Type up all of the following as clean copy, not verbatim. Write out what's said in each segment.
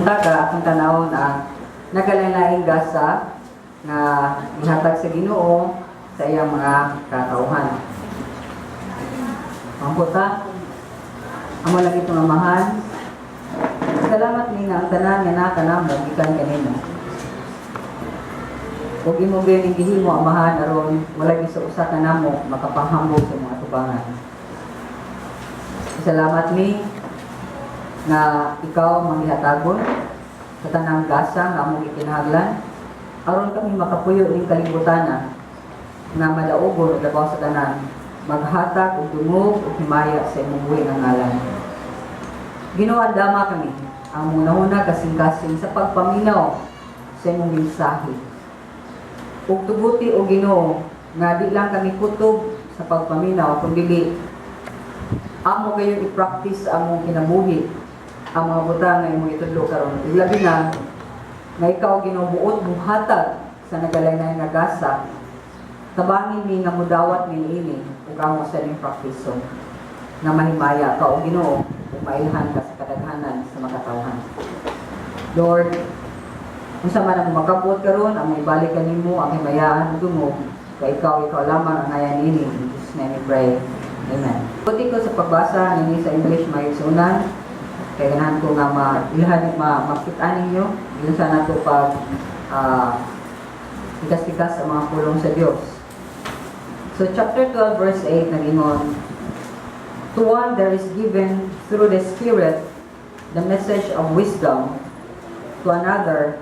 buntaka akong tanaw na nagalain gasa nga ihatag sa Ginoo sa iyang mga katauhan. Pamputa, amo lagi itong amahan. Salamat ni nga ang tanan nga nakanamo gikan kanimo. Huwag mo gayon gihimo amahan aron wala gi sa usa ka namo makapahambog sa mga tubangan. Salamat ni na ikaw manghihatagon sa tanang gasa nga among ikinahanglan aron kami makapuyo ning kalibutan nga madaogon ug labaw sa tanan maghatag og dungog ug himaya sa imong buhi nga ngalan. Ginoo, andama kami ang muna-una kasing-kasing sa pagpaminaw sa imong mensahe. Ug tuguti o Ginoo nga di lang kami kutob sa pagpaminaw kundi amo gayon i-practice among kinabuhi ang mga butang nga imong itudlo karon. Ilabi na nga ikaw Ginoo buot buhatag sa nagalaynay nga gasa. Tabangin ni nga mudawat ni ini ug amo sa ning practice nga mahimaya ka o Ginoo ug mailhan ka sa kadaghanan sa makatawhan. Lord, unsa man ang makabot karon ang ibalik kanimo ang himayaan ug dungog kay ikaw lamang ang ngayon ini. In Jesus' name we pray. Amen. Puti ko sa pagbasa nini sa English maigsunan kay ganahan ko nga makita ninyo yun sa nato pag tikas-tikas sa mga pulong sa Dios. So chapter 12 verse 8 nagingon, to one there is given through the Spirit the message of wisdom, to another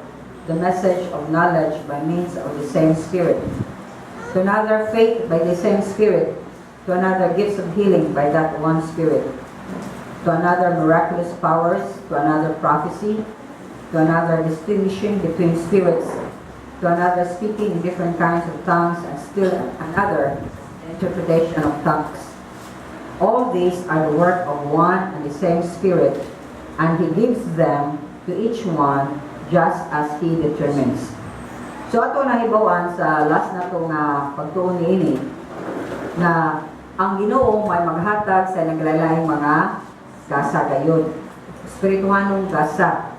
the message of knowledge by means of the same Spirit, to another faith by the same Spirit, to another gifts of healing by that one Spirit, to another miraculous powers, to another prophecy, to another distinguishing between spirits, to another speaking in different kinds of tongues, and still another interpretation of tongues. All these are the work of one and the same Spirit, and He gives them to each one just as He determines. So ato nahibawan sa last na to nga pagtuon niini na ang Ginoo may maghatag sa naglalayang mga gasa gayon. Espirituhanong gasa.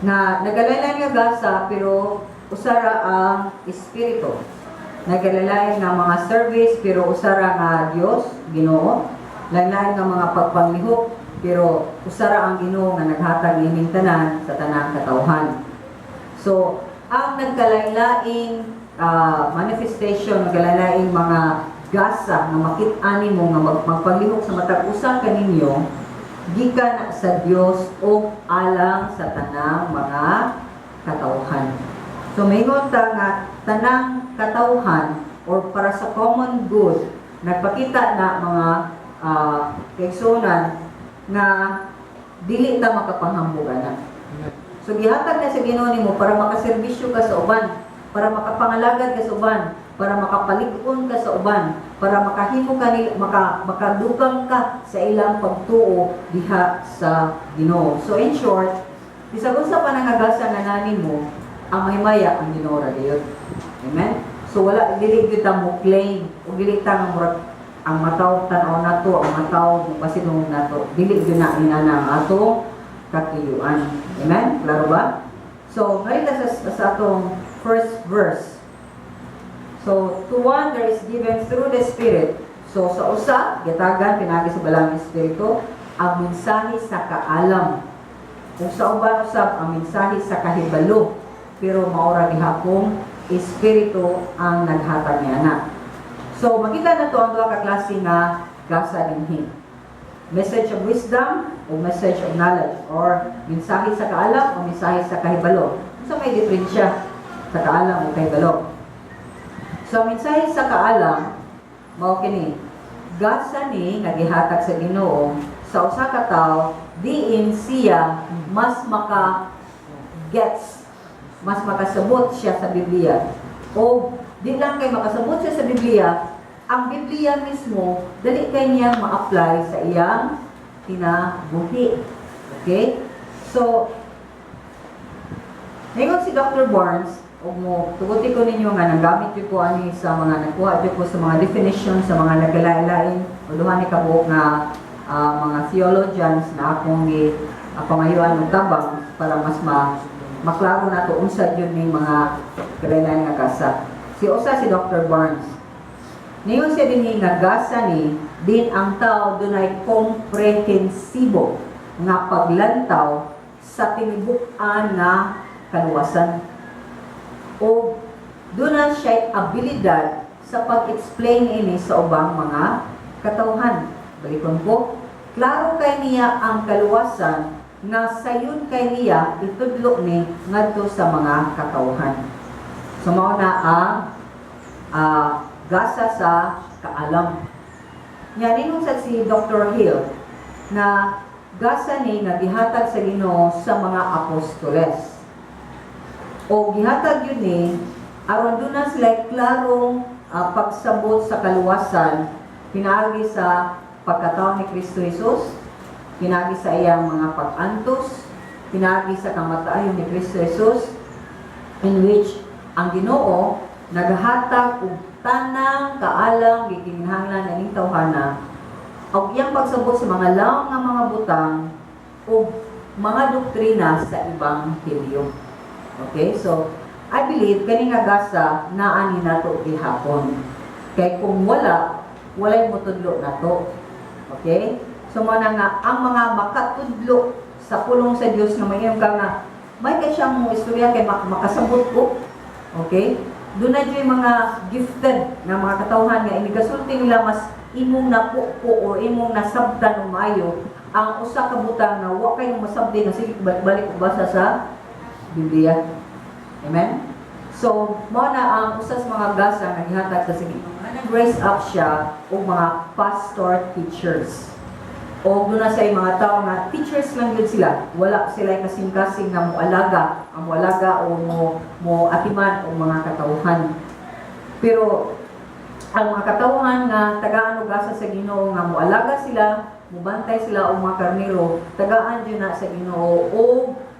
Na naglalayang nga gasa pero usara ang espiritu. Naglalayang nga mga service pero usara nga Dios, Ginoo. Lain-lain nga mga pagpanglihok pero usara ang Ginoo nga naghatag nining tanan sa tanang katawhan. So, ang nagkalain-laing manifestation, nagkalain-laing mga gasa nga makit-ani mo nga magpaglihok sa matag usa kaninyo gikan sa Dios o alang sa tanang mga katawhan. So maingon ta nga tanang katawhan or para sa common good nagpakita na mga kaigsunan nga dili ta makapanghambugan. So gihatag na sa Ginoo nimo para makaserbisyo ka sa uban, para makapangalagad ka sa uban, para makapalig-on ka sa uban, para makahimo ka makadugang ka sa ilang pagtuo diha sa Ginoo. So in short, bisag unsa pa nangagasa nga nani mo, ang mahimaya ang Ginoo ra gyud. Amen. So wala dili gyud ta mo claim o dili ta nga murag ang mataw tan-aw nato, ang mataw pasinong nato. Dili gyud na inana ang ato katuyuan. Amen. Klaro ba? So ngarita sa atong first verse. So, to one there is given through the Spirit. So, sa usa, gitagan, pinagi sa balang Espiritu, ang mensahe sa kaalam. Kung sa uban usab, ang mensahe sa kahibalo. Pero maura gihapon, Espiritu ang naghatag niya na. So, makita na to ang duha ka klase nga gasa dinhi. Message of wisdom o message of knowledge, or mensahe sa kaalam o mensahe sa kahibalo. So, may diferensya sa kaalam o kahibalo. So, mensahe sa kaalam, mao kini, gasa ni nga gihatag sa Ginoo sa usa ka tawo diin siya mas maka-gets, mas makasabot siya sa Biblia. O di lang kay makasabot siya sa Biblia, ang Biblia mismo dali kay niya ma-apply sa iyang kinabuhi. Okay? So, ngayon si Dr. Barnes, tuguti ko ninyo nga nagamit ko ani sa mga nakuha ko sa mga definition sa mga nagkalain-lain o duha ni kabuok na mga theologians na akong pangayuan ng tabang para mas maklaro na to unsa yun ning mga kailangan nga gasa. Si Dr. Barnes. Niyon siya din nga gasa ni din ang tao dunay komprehensibo nga paglantaw sa tinibuk-an nga kaluwasan. O doon siya abilidad sa pag-explain ini sa ubang mga katawhan. Balikon po, klaro kay niya ang kaluwasan nga sayon kay niya itudlo ni ngadto sa mga katawhan. So mao na ang gasa sa kaalam. Nya ningon sa si Dr. Hill na gasa ni nga gihatag sa Ginoo sa mga apostoles. O gihatag yun ni aron doon na sila klarong pagsabot sa kaluwasan pinagi sa pagkatao ni Kristo Jesus, pinagi sa iyang mga pag-antos, pinagi sa kamatayon ni Kristo Jesus, in which ang Ginoo naghatag og tanang kaalang gikinahanglan ning tawhana og iyang pagsabot sa mga laom nga mga butang o mga doktrina sa ebanghelyo. Okay, so I believe kani nga gasa naa ni nato gihapon. Kay kung walay motudlo nato. Okay? So mo na nga ang mga makatudlo sa pulong sa Dios nga mayroon ka nga may kay siyang mo istorya kay makasabot ko. Okay? Doon na yung mga gifted na mga katawhan nga inigasulti nila mas imong napupo o imong nasabtan umayo ang usa ka butang na wa kay masabdi nga sige balik basa sa Biblia. Amen? So, mo na ang usa sa mga gasa nga gihatag sa sige. Nag-raise up siya o mga pastor teachers. O doon na sa mga tao nga teachers lang yun sila. Wala sila kasing-kasing na mualaga, ang mualaga o mo atiman o mga katawhan. Pero ang mga katawhan nga tagaan og gasa sa Ginoo nga mualaga sila, mubantay sila o mga karnero, tagaan yun na sa Ginoo o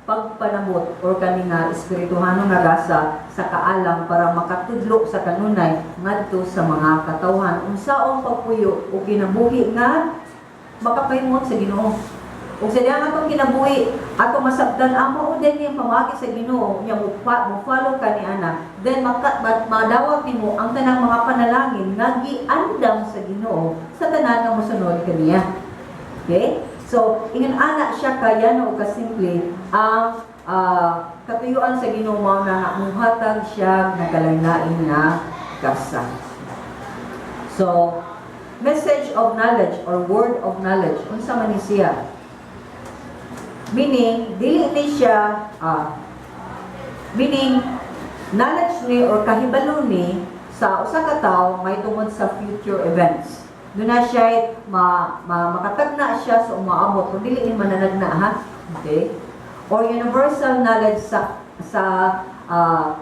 pagpanamot o kani nga espirituhano nga gasa sa kaalam para makatudlo sa kanunay ngadto sa mga katawhan unsaon pagpuyo o kinabuhi nga makapahimot sa Ginoo. Ug sa diha atong kinabuhi ato masabtan amo din yung pamagi sa Ginoo nya mo follow kani ana then madawat nimo ang tanang mga panalangin nga giandam sa Ginoo sa tanan nga mosunod kaniya. Okay? So, ingon-ana siya kaya o kasimple ang katuyuan sa Ginoo na muhatag siya nagalain na gasa. So, message of knowledge or word of knowledge, unsa man ni siya? Meaning, dili ni siya, meaning, knowledge ni or kahibalo ni sa usa ka tawo may tungod sa future events. Doon na siya makatagna siya sa umaabot kung dili man nanagna ha. Okay? Or universal knowledge sa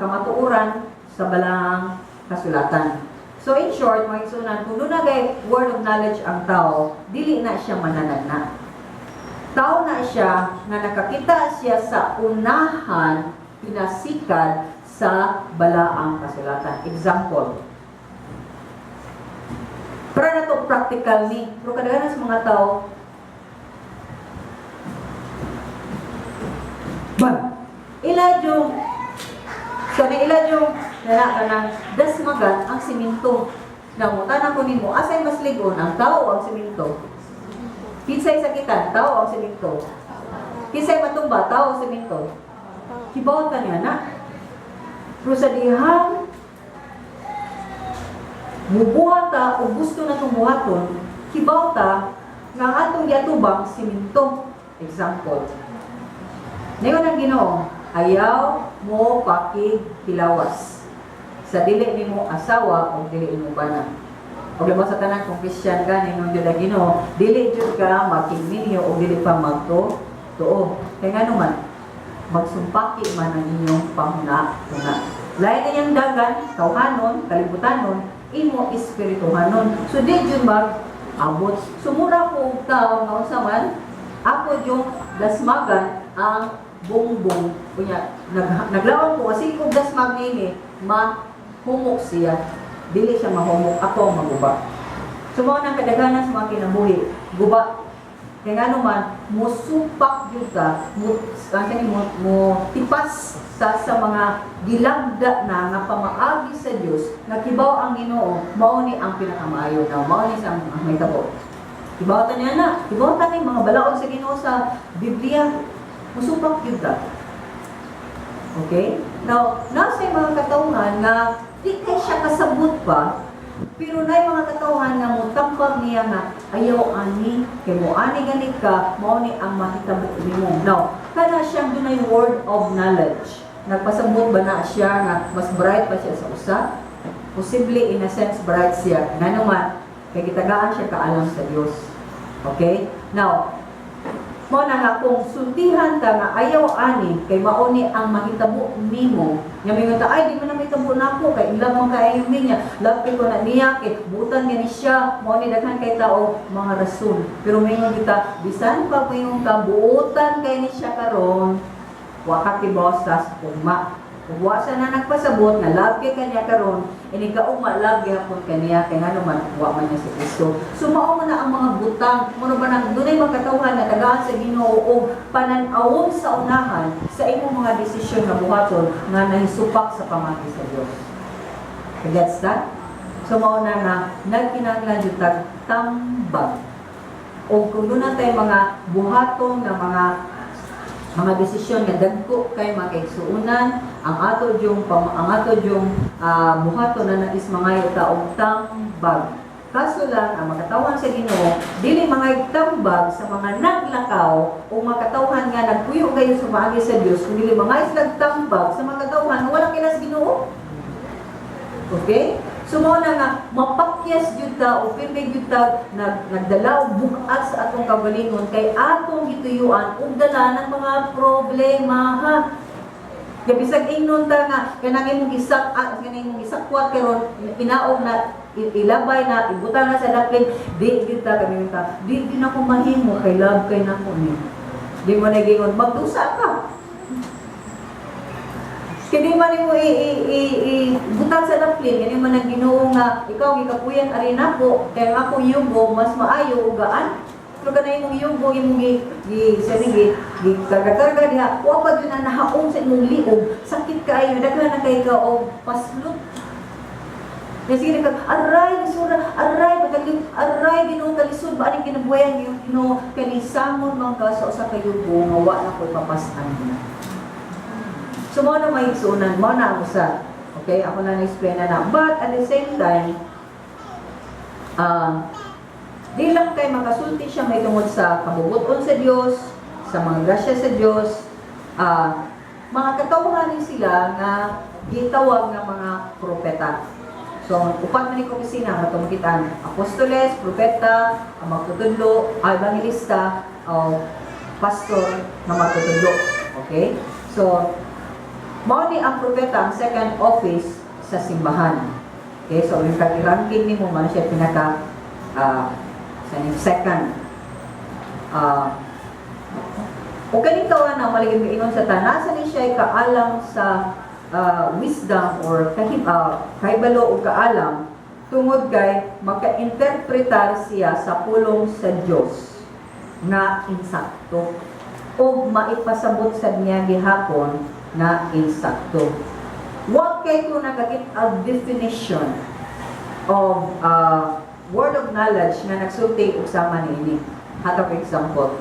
kamatuoran sa balang kasulatan. So in short, mga isunan, kung doon na kay word of knowledge ang tao, dili na siya mananagna. Tao na siya na nakakita siya sa unahan pinasikad sa balaang kasulatan. Example, para na to practical ni, pero kadaghanan sa mga tao, iladyo, so na iladyo, nana ng dasmagan ang siminto. Namutan ako nimo, asay mas ligon, ang tao ang siminto. Kinsay sakitan, tao ang siminto. Kinsay matumba, tao ang siminto. Kibawat ka niya na. Pero sa dihang, mubuhata o gusto na tumuhaton, kibawta nga atong giatubang siminto. Example. Ngayon ang Ginoo, ayaw mo pakikilawas sa dili nimo asawa o dili nimo bana. O diba sa tanan kung Christian ka, ninong Diyos na Ginoo, dili Diyos ka makigminyo o dili pa magtuo. Kaya nga naman, magsumpaki man ang inyong pamuna-tuna. Lain na niyang dagan, tawhanon, kalibutanon, imo espirituhanon. So di jud mag-abot. Sumura ko tao nga unsa man, ako yung dasmagan ang bongbong. Kunya, naglawan ko kasi kung dasmag nini, mahumok siya. Dili siya mahumok, ako ang maguba. So mga nang kadaghanan sa mga kinabuhi, guba. Kaya nga naman, musupak yun ka, mo tipas sa mga gilagda na nga pamaagi sa Dios nga kibaw ang Ginoo, mao ni ang pinakamaayo na mao ni sa ang may tabo. Kibaw ta niya na, kibaw ta ni mga balaod sa Ginoo sa Biblia, musupak yun ka. Okay? Now, nasa mga katawhan nga di kay siya kasabot pa, pero na mga katawhan nga mo tampag niya nga ayaw ani, kay mo ani ganit ka, mao ni ang mahitabo nimo. Now, kana siyang dunay word of knowledge. Nagpasabot ba na siya nga mas bright pa siya sa usa? Posible in a sense bright siya. Nga naman, kay gitagaan siya kaalam sa Dios. Okay? Now, mo na nga kung sultihan ta nga ayaw ani kay mao ni ang mahitabo nimo nya mingon ta ay di man na mahitabo nako kay ilang man kaayo niya lapi ko na niya kay butan gani siya mao ni daghan kay tao mga rason pero mingon kita bisan pa ko yung kabuutan kay ni siya karon wa ka tibaw sa ugma ug wa sa na nagpasabot nga labi kaniya karon ini ka ugma labi hapon kaniya kay nga naman wa man niya si Kristo so mao man na ang mga butang mo ba nang dunay magkatawhan na tagaan sa Ginoo og panan-awon sa unahan sa imong mga desisyon nga buhaton nga nahisupak sa pamagi sa Dios. Gets that? So mao na nga nagkinahanglan jud tag tambag o kung doon na tayo mga buhaton nga mga desisyon nga dagko kay makaigsuunan ang ato yung buhaton na nais mga taong tambag. Kaso lang ang makatawhan sa Ginoo dili mga tambag sa mga naglakaw o makatawhan nga nagpuyo kayo sa maagi sa Dios kundi dili mga tambag sa makatawhan wala kina sa Ginoo. Okay? So mo na nga mapakyas jud ta o pirmi jud ta nagdala og bukas sa atong kagalingon kay atong gituyuan og dala ng mga problema ha. Kaya bisag ingnon ta nga kanang imong gisakwat karon inaog na ilabay na ibutang na sa daplin di jud ta kami ta di na ko mahimo kay love kay nako ni. Di mo na gingon magdusa ka. Kaya man mo butang sa daplin, kaya man ang Ginoo nga, ikaw gikapuyan ari nako, kaya ako yugo mas maayo ugaan. Pero kanay mong yugo imong karga-karga diha, wa pa gyud na nahaong sa imong liog, sakit kaayo daghan na kay ka og paslot. Kaya sige ka, aray lisura, aray Ginoo kalisod ba aning kinabuhayan Ginoo kanisamon man ka sa usa ka yugo nga wa na koy papasan. So, mo na may igsunan, mo na ang usa. Okay, ako na na-explain na. But, at the same time, di lang kayo makasulti siya may tungod sa kabubuton sa Diyos, sa mga grasya sa Diyos, mga katawhanin sila na gitawag ng mga propeta. So, upat man ni komisina, matungkitan, apostoles, propeta, magtutudlo, evangelista, pastor na magtutudlo. Okay? So, mao ni ang propeta ang second office sa simbahan. Okay, so yung kag-ranking ni mo man siya pinaka second. O kaning kawan na maligid ingon sa tanasa ni siya kaalam sa wisdom or kahibalo o kaalam tungod kay maka-interpretar siya sa pulong sa Dios nga insakto o maipasabot sa niya gihapon na insakto. What kay ko nakakit a definition of word of knowledge na nagsulti ugsama niini. Hatag example.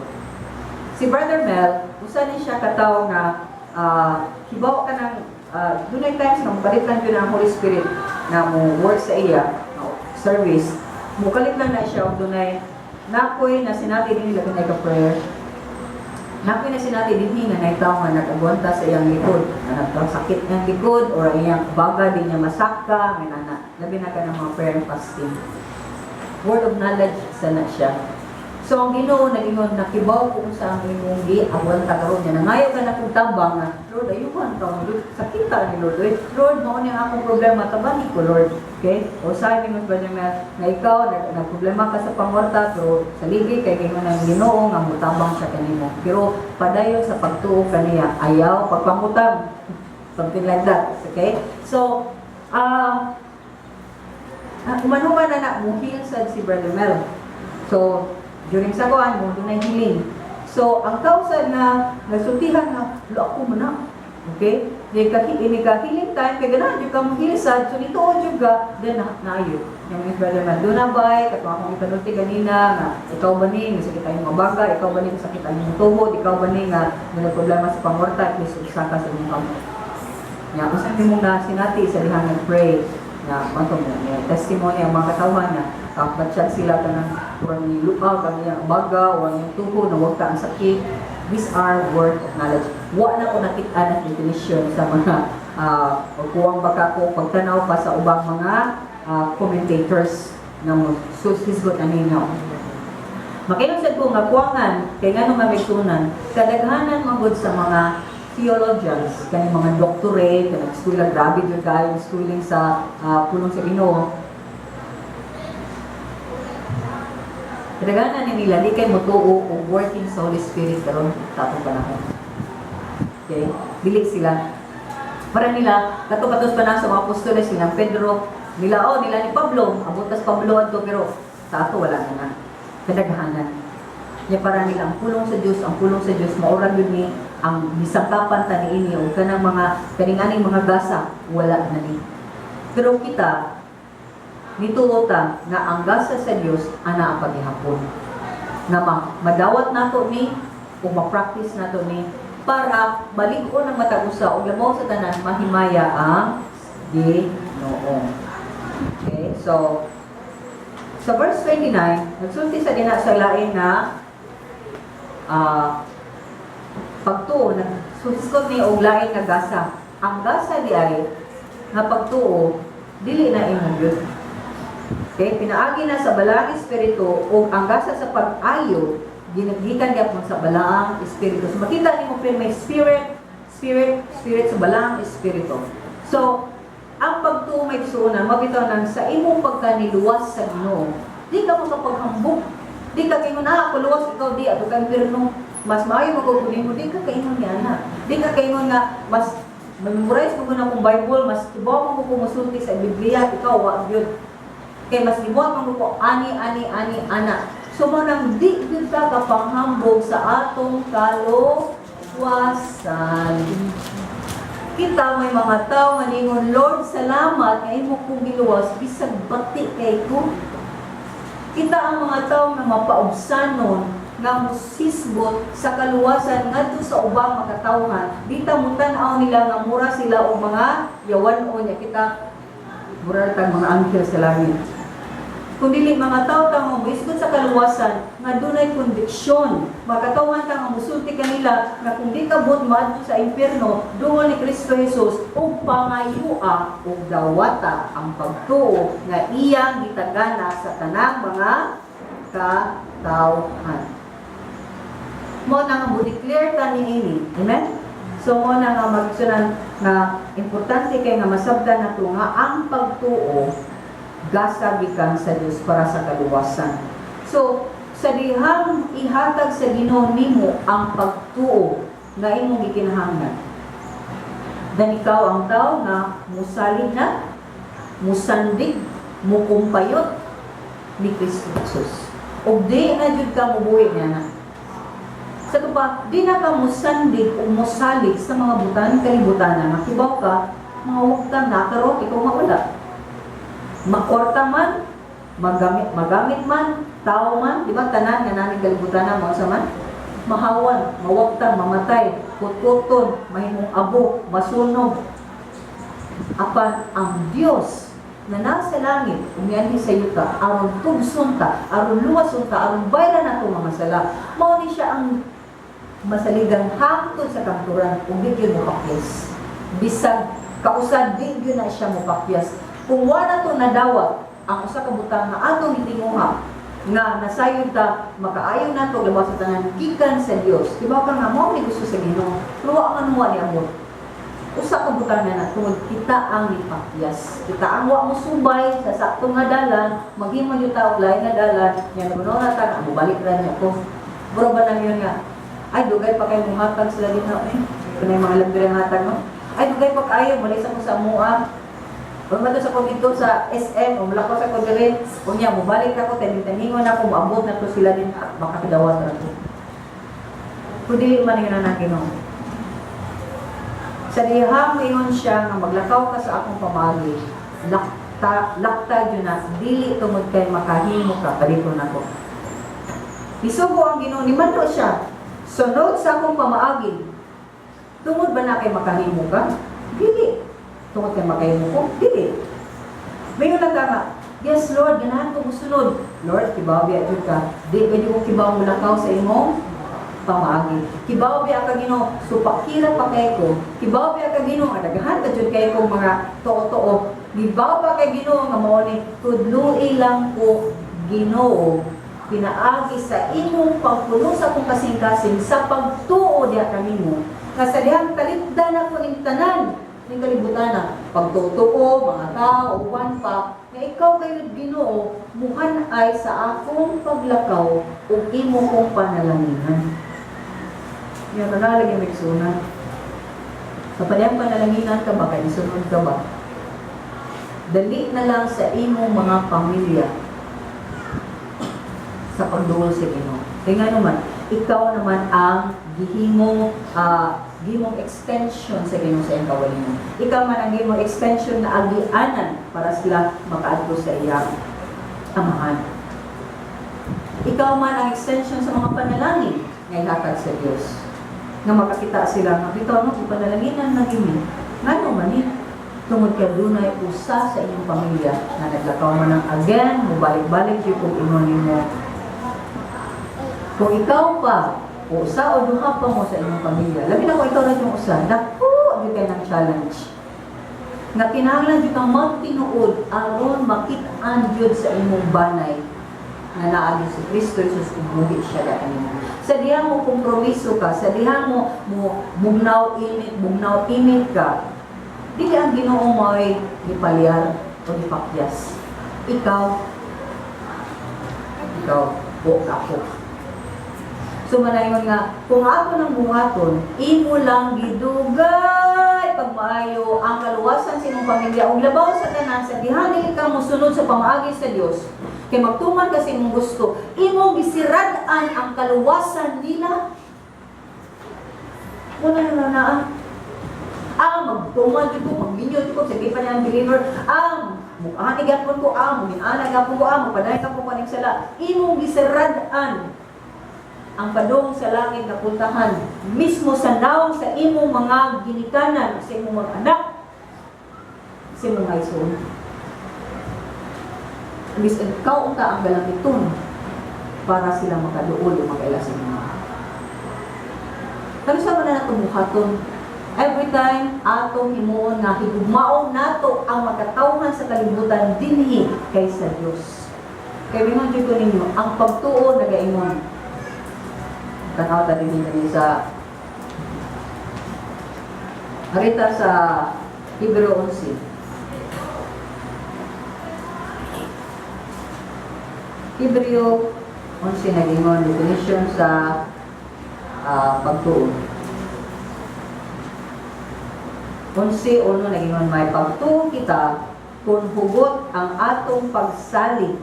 Si Brother Mel, usa ni siya katawo nga hibaw ka ng dunay times na mabalitan yun ang Holy Spirit na mo work sa iya service. Mukalit lang na siya og dunay nakoy na sinati din nila pinay ka prayer. Nakoy na sinati din nga naitaw nga nag-aguanta sa iyang likod, na nagkasakit niyang likod, or iyang baga din niya masaka, may labi na ka ng mga prayer and fasting. Word of knowledge sana siya. So ang Ginoo nagingon nakibaw ko sa imong gi-aguanta karon niya. Nangayo ka na kung tabang na, Lord, ayuhan ka, Lord, sakit ka ni Lord. Lord, mao ni akong problema, tabangi ko, Lord. Okay? O sabi mo ba niya na ikaw, nagproblema ka sa pangwarta, pero sa ligi, kay gingon ng Ginoo, nga mutabang siya kanimo. Pero padayon sa pagtuo kaniya, ayaw, pagpangutang. Something like that. Okay? So, umanuman na muhil sa si Brother Mel. So, during sa kuan mo dunay healing. So ang kausa na nagsultihan na lo ako man na. Okay? Di ka healing time kay ganahan jud ka mo hilisad so nituod jud ka then naayo. Yung Miss Brother man doon na bay katong akong ipanulti kanina nga ikaw ba ni masakit ang mga baga, ikaw ba ni masakit ang imong tuhod, ikaw ba ni nga may problema sa pangorta, please usa ka sa imong kamot. Nya usa nimong na sinati sa diha nag-pray na matong testimony ang mga katawhan na kapatsyag sila ka ng kurang nilupa, kaniyang baga, o yung tuho, na huwag ka ang sakit. These are word of knowledge. Wa na ko nakita na definition sa mga kuwang baka ko pagtanaw pa sa ubang mga commentators na mo susisgot na ninyo. Makilusad ko nga kuwangan, kaya nga nung mamigsunan, kadaghanan magod sa mga theologians, kaya mga doctorate, kaya nag-schooling, grabe yun kayo, schooling sa pulong sa Ginoo. Kadaghanan ni nila, di kayo mutuo o working sa Holy Spirit karon tapos panahon. Okay? Dili sila. Para nila, katukatos pa na sa mga apostoles, silang Pedro, nila ni Pablo, abutas Pablo ato, pero sa ato wala na. Kadaghanan. Kaya para nila, ang pulong sa Diyos, maurang yun ni, ang bisangkapan ta ni ini, o kanang mga, kaninganing mga gasa, wala na ni. Pero kita, nituota nga ang gasa sa Dios ana ang paghihapon nga madawat nato ni o ma-practice nato ni para balik-on ang matagusa o lamaw sa tanan mahimaya ang Ginoo. Okay, so sa verse 29 nagsulti sa dina sa lain na pagtuo nagsuskot ni og lain nga gasa. Ang gasa di ay nga pagtuo dili na imong gyud. Okay, pinaagi na sa balaang espiritu o ang gasa sa pag-ayo ginagdikan gyapon sa balaang espiritu. So makita nimo may spirit sa balaang espiritu. So ang pagtuo may suunan mabitaw nang sa imong pagkaniluwas sa Ginoo. Di ka makapaghambog. Di ka kingon ako luwas ikaw di ato kang pirno. Mas maayo magugunin mo di ka kaingon niya na. Di ka kaingon nga mas memorize mo na kung Bible, mas tubaw mo kumusulti sa Biblia, ikaw wa gyud. Kaya mas limuat mo ko, ani, ana. So, manang di kita kapanghambog sa atong kaluwasan. Kita may mga tao maningon, Lord, salamat, ngayon mo kong giluwas, bisag bati kay ko. Kita ang mga tao na mapaubsanon, nga musisgot sa kaluwasan ngadto sa ubang makatawhan. Dita mo tan-aw nila nga mura sila o mga yawan-on niya kita mura tang mga anghel sa langit. Kung dili mga tao tang moisgot sa kaluwasan nga dunay kondiksyon, makatawhan ta nga musulti kanila nga kung di ka bot maadto sa impierno dungol ni Kristo Jesus ug pangayua ug dawata ang pagtuo nga iyang gitagana sa tanang mga katawhan. Mo na nga mo-declare ta ni ini. Amen? So mo na nga magsunan na importante kay nga masabdan nato nga ang pagtuo gasa gikan sa Dios para sa kaluwasan. So sa dihang ihatag sa Ginoo nimo ang pagtuo nga imong gikinahanglan. Dan ikaw ang tao nga musalig na, musandig, mukumpayot ni Kristo Jesus. O di na jud ka mubuhi niya na. Sa tupa, di na ka musandig o musalig sa mga butan, kalibutan na makibaw ka, mga huwag ka nakaro, ikaw mawala. Makorta man, magamit man, tao man, di ba tanan nga naning kalibutan na mga saman? Mahawan, mawagtang, mamatay, kutkuton, mahimong abo, masunog. Apan ang Diyos na nasa langit, umiyanhi sa yuta, aron tugson ta, aron luwason ta, aron bayran na itong mga sala. Mao ni siya ang masaligang hangtod sa kanturan, kung di yun mapakyas. Bisag, kausad, di yun na siya mapakyas. Kung wala to nadawat, ang usa ka butang na atong itinguha, nga nasayod ta, makaayon na to, labas sa tanan, gikan sa Dios. Diba ka nga, mo ni gusto sa Ginoo, luwa ang anuwa ni amor. Usa ka butang na tungod kita ang ipakyas. Kita ang wa mo subay sa sakto nga dalan, maghimo yung tao lain nga dalan, nga nagunaw na ta, balik ra niya ko. Bro ba nang yun nga? Ay, dugay pa kayo mong hatag sila din na, eh. Kung na yung mga lagdira ng hatag mo. Ay, dugay pa kayo, malisa mo sa mua. Kung mato sa dito sa SM, o mula ko sa Kudirin, kung niya, mubalik ako, taningon ako, maabot na to sila din, makakidawat na to. Kung dili man yun na Ginoo. Sa dihang ingon siya nga maglakaw ka sa akong pamagi, lakta yun na, dili tungod kay makahimo ka, palito na ko. Isugo ang Ginoo, ni Mando siya, sunod sa akong pamaagi, tungod ba na kay makahimo ka? Dili. Tungod kay makahimo ko? Dili. Mayon lang ka, yes Lord, ganahan ko musunod. Lord, kibaw biya jud ka. Di pwede ko kibaw mo lakaw sa imong pamaagi. Kibaw biya ka Ginoo, supakira pa kay ko. Kibaw biya ka Ginoo, adagahan ka jud kay ko mga too-too. Kibaw pa kay Ginoo nga mao ni tudloi lang ko Ginoo. Pinaagi sa imong pagpuno sa akong kasing-kasing sa pagtuo diha kanimo. Nga sa dihang talipdan ako ning tanan ning kalibutan na pagtutuo, mga tao, uwan pa, nga ikaw kayo Ginoo, muhan ay sa akong paglakaw o imo kong panalanginan. Yan na nalagay may sunan. Sa panayang panalanginan ka ba, kaya isunod ka ba? Dali na lang sa imong mga pamilya sa pagduol sa Ginoo. Kaya nga naman, ikaw naman ang gihimong extension sa Ginoo sa iyang kawalingon. Ikaw man ang gihimong extension na agianan para sila makaadto sa iyang amahan. Ikaw man ang extension sa mga panalangin nga ihatag sa Dios. Nga makakita sila nga bitaw no panalanginan na gimi. Ngano man ni tungod kay dunay usa sa inyong pamilya na naglakaw man ang again, mubalik-balik gyud kung ingon nimo. Kung ikaw pa o usa o duha pa mo sa inyong pamilya, labi na kung ikaw na yung usa, naku, yun kayo ng challenge. Nga kinahanglan yun kang magtinuod aron makit-an yun sa imong banay na naagi si Kristo Jesus umuhi siya na kanina. Sa diha mo kompromiso ka, sa diha mo mugnaw-init ka, dili ang Ginoo mo ay gipalyar o gipakyas. Ikaw, o ako. So manayon nga, kung ako nang buhaton, imo lang gidugay pag maayo ang kaluwasan sa imong pamilya ug labaw sa tanan sa diha dili ka mosunod sa pamaagi sa Dios. Kay magtuman kasi imong gusto, imo gisirad-an ang kaluwasan nila. Wala na magtuman dito, magminyo dito, sige pa niya ang believer, mukhanig gapon ko, muginanag gapon ko, mupaday gapon ko sala. Imo gisirad-an ang padong sa langit na puntahan mismo sa naong sa imong mga ginikanan, sa imong mga anak, sa imong mga ison. Bisan ikaw unta ang galangiton para sila makaduol o makaila sa inyo. Kami sa man na tumuhaton every time atong himuon nga higugmaon nato ang makatawhan sa kalibutan dinhi kaysa Dios. Kaya bingon jud ko ninyo ang pagtuo nagaingon. Tanaw ta din sa harita sa Hebreo 11. Hebreo 11 nagingon definition sa pagtuo. 11:1 nagingon may pagtuo kita kung hugot ang atong pagsalig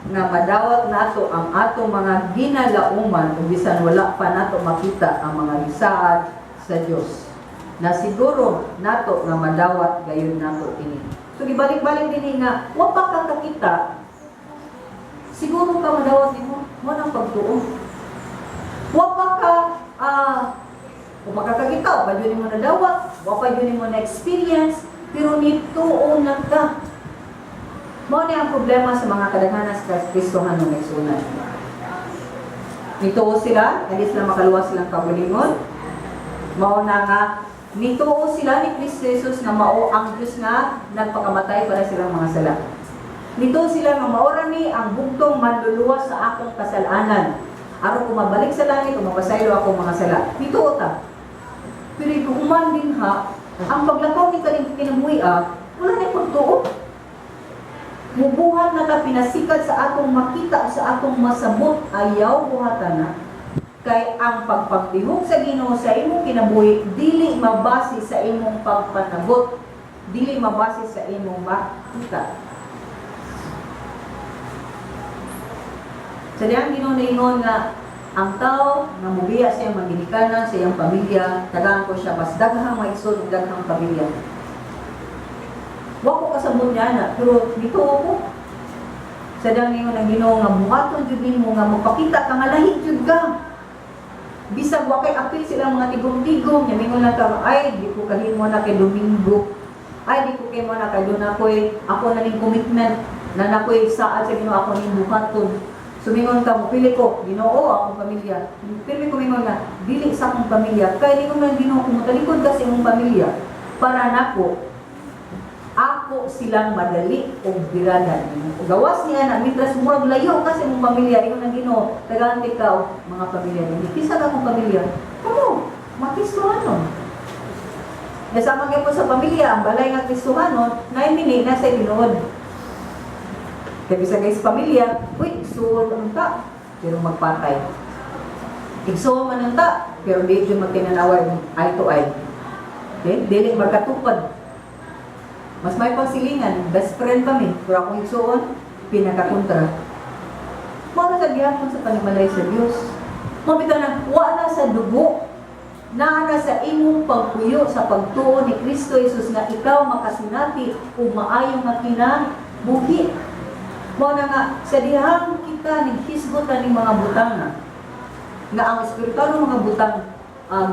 nga madawat nato ang atong mga ginalauman ug bisan wala pa nato makita ang mga gisaad sa Dios. Na siguro nato nga madawat gayon nato ini. So gibalik-balik dinhi nga wa pa ka kakita. Siguro ka madawat nimo mo nang pagtuo. Wa pa ka kung makakakita, pa yun mo nadawat, wa pa yun mo na experience, pero nituo na ka. Mao ni ang problema sa mga kadaghanan sa Kristohan ng nagsunod. Nituo sila, hindi sila makaluwas silang kabulingon. Mao na nga, nituo sila ni Kristo Jesus na mao ang Diyos nga nagpakamatay para silang mga sala. Nituo sila nga maora ni ang bugtong manluluwas sa akong kasalanan. Aron ko mabalik sa langit o mapasaylo ako mga sala. Nituo ta. Pero ikuman din ha, ang paglakaw ni kinabuhi wala na pagtuo. Mubuhat na ka pinasikat sa atong makita sa atong masabot ayaw buhatan na. Kay ang pagpagtihog sa Ginoo sa imong kinabuhi dili mabase sa imong pagpanagot dili mabase sa imong makita. Sa diyang Ginoo naingon nga ang tao nga mubiya sa iyang manginikanan, sa iyang pamilya, tagaan ko siya mas daghang maigsoon ug daghang pamilya. Wa ko kasabot niya na, pero dito ako. Sa diyang ningon ang Ginoo nga buhaton jud nimo nga magpakita ka nga lahi jud ka. Bisag wa kay apil sila mga tigom-tigom, nya mingon na ka, ay di ko kahimo na kay Domingo. Ay di ko kay mo na kay doon ako na ning commitment na nakoy saad sa Ginoo ako ning buhaton. Sumingon ka mo, pili ko, Ginoo akong pamilya. Pili ko mingon na, dili sa akong pamilya. Kaya ningon na Ginoo, kung matalikod ka sa imong pamilya, para nako, ako silang madali o biradan. O gawas niya na, mitras murag layo ka sa imong pamilya, ningon na Ginoo, tagaan ikaw, mga pamilya ninyo. Kisa ka akong pamilya, kamo, makistuhanon. Nasama kayo po sa pamilya, ang balay nga kistuhanon, naimini, nasa tinuod. Kaya bisa guys, pamilya, uy, igsuon man ta, pero magpatay. Igsuon man ta, pero di dyan magkinanaway eye to eye. Okay? Dili magkatupad. Mas may pangsilingan, best friend kami, pero akong igsuon, pinakakontra. Mga kagihapon sa panimalay sa Diyos. Mabita na, wala sa dugo, na sa imong pagpuyo sa pagtuo ni Kristo Jesus nga ikaw makasinati o maayong nga kinabuhi. Mo na nga, sa dihang kita naghisgotan ng mga butang nga ang espiritual ng mga butang